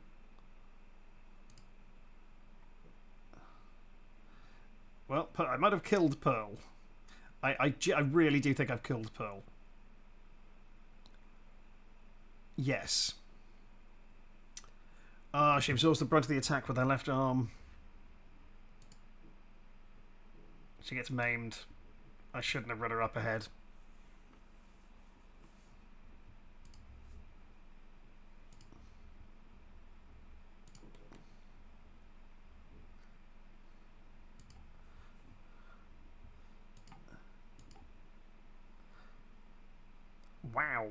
A: Well, I might have killed Pearl. I really do think I've killed Pearl. Yes. Ah, she absorbs the brunt of the attack with her left arm. She gets maimed. I shouldn't have run her up ahead. Wow.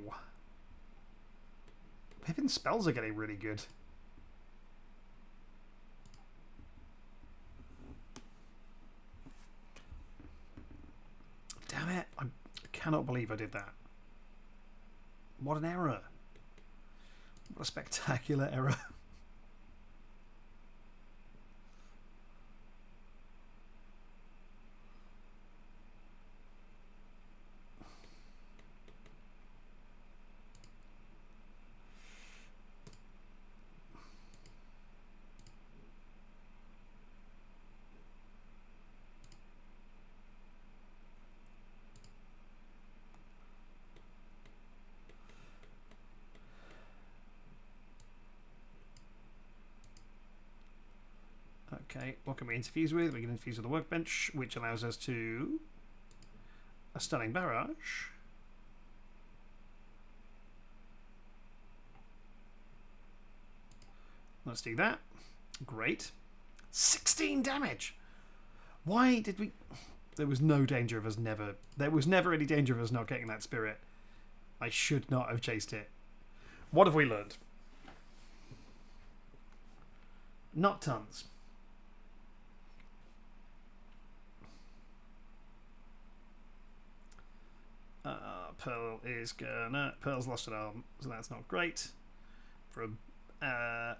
A: Pippin's spells are getting really good. cannot believe I did that. What an error. What a spectacular error. Okay, what can we interfuse with? We can interfuse with the workbench, which allows us to a stunning barrage. Let's do that. Great. 16 damage! Why did we... There was no danger of us never... There was never any danger of us not getting that spirit. I should not have chased it. What have we learned? Not tons. Pearl is gonna... Pearl's lost an arm, so that's not great. From... I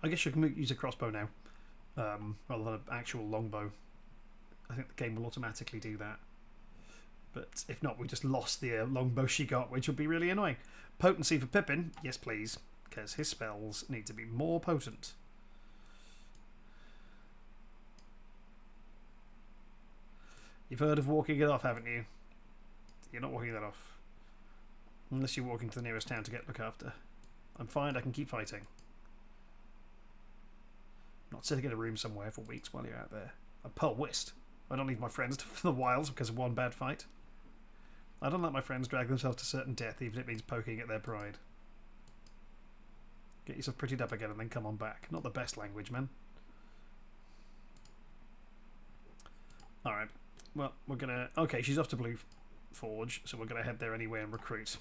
A: guess you can use a crossbow now, rather than an actual longbow. I think the game will automatically do that. But if not, we just lost the longbow she got, which would be really annoying. Potency for Pippin, yes please, because his spells need to be more potent. You've heard of walking it off, haven't you? You're not walking that off. Unless you're walking to the nearest town to get looked after. I'm fine, I can keep fighting. I'm not sitting in a room somewhere for weeks while you're out there. I'm Pearl Whist. I don't leave my friends to the wilds because of one bad fight. I don't let my friends drag themselves to certain death, even if it means poking at their pride. Get yourself prettied up again and then come on back. Not the best language, man. Alright. Well, we're gonna... Okay, she's off to Blue Forge, so we're gonna head there anyway and recruit.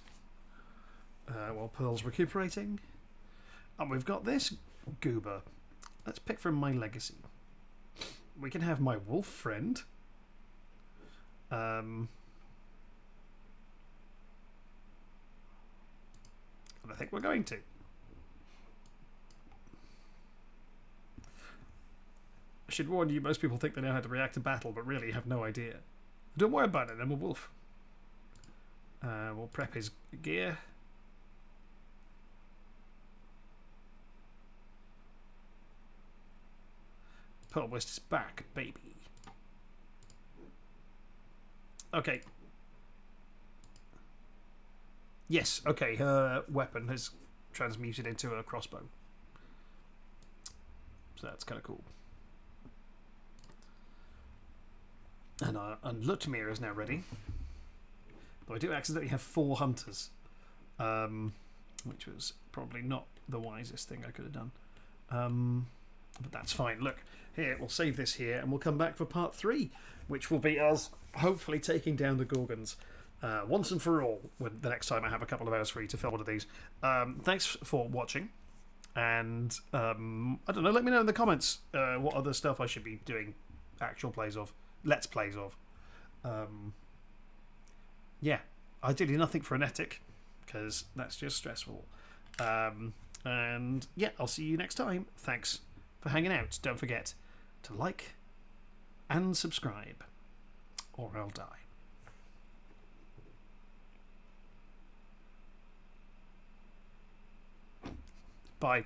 A: While Pearl's recuperating. And we've got this goober. Let's pick from my legacy. We can have my wolf friend. And I think we're going to. I should warn you, most people think they know how to react to battle, but really have no idea. Don't worry about it, I'm a wolf. We'll prep his gear. Pearl West is back, baby. Okay. Yes, okay, her weapon has transmuted into a crossbow. So that's kind of cool. And Lutmir is now ready. Though I do accidentally have 4 hunters. Which was probably not the wisest thing I could have done. But that's fine. Look, here, we'll save this here and we'll come back for part 3, which will be us hopefully taking down the Gorgons once and for all when the next time I have a couple of hours free to film one of these. Thanks for watching. And, I don't know, let me know in the comments what other stuff I should be doing actual plays of. Let's plays of. Yeah, ideally nothing frenetic, because that's just stressful. And yeah, I'll see you next time. Thanks for hanging out. Don't forget to like and subscribe, or I'll die. Bye.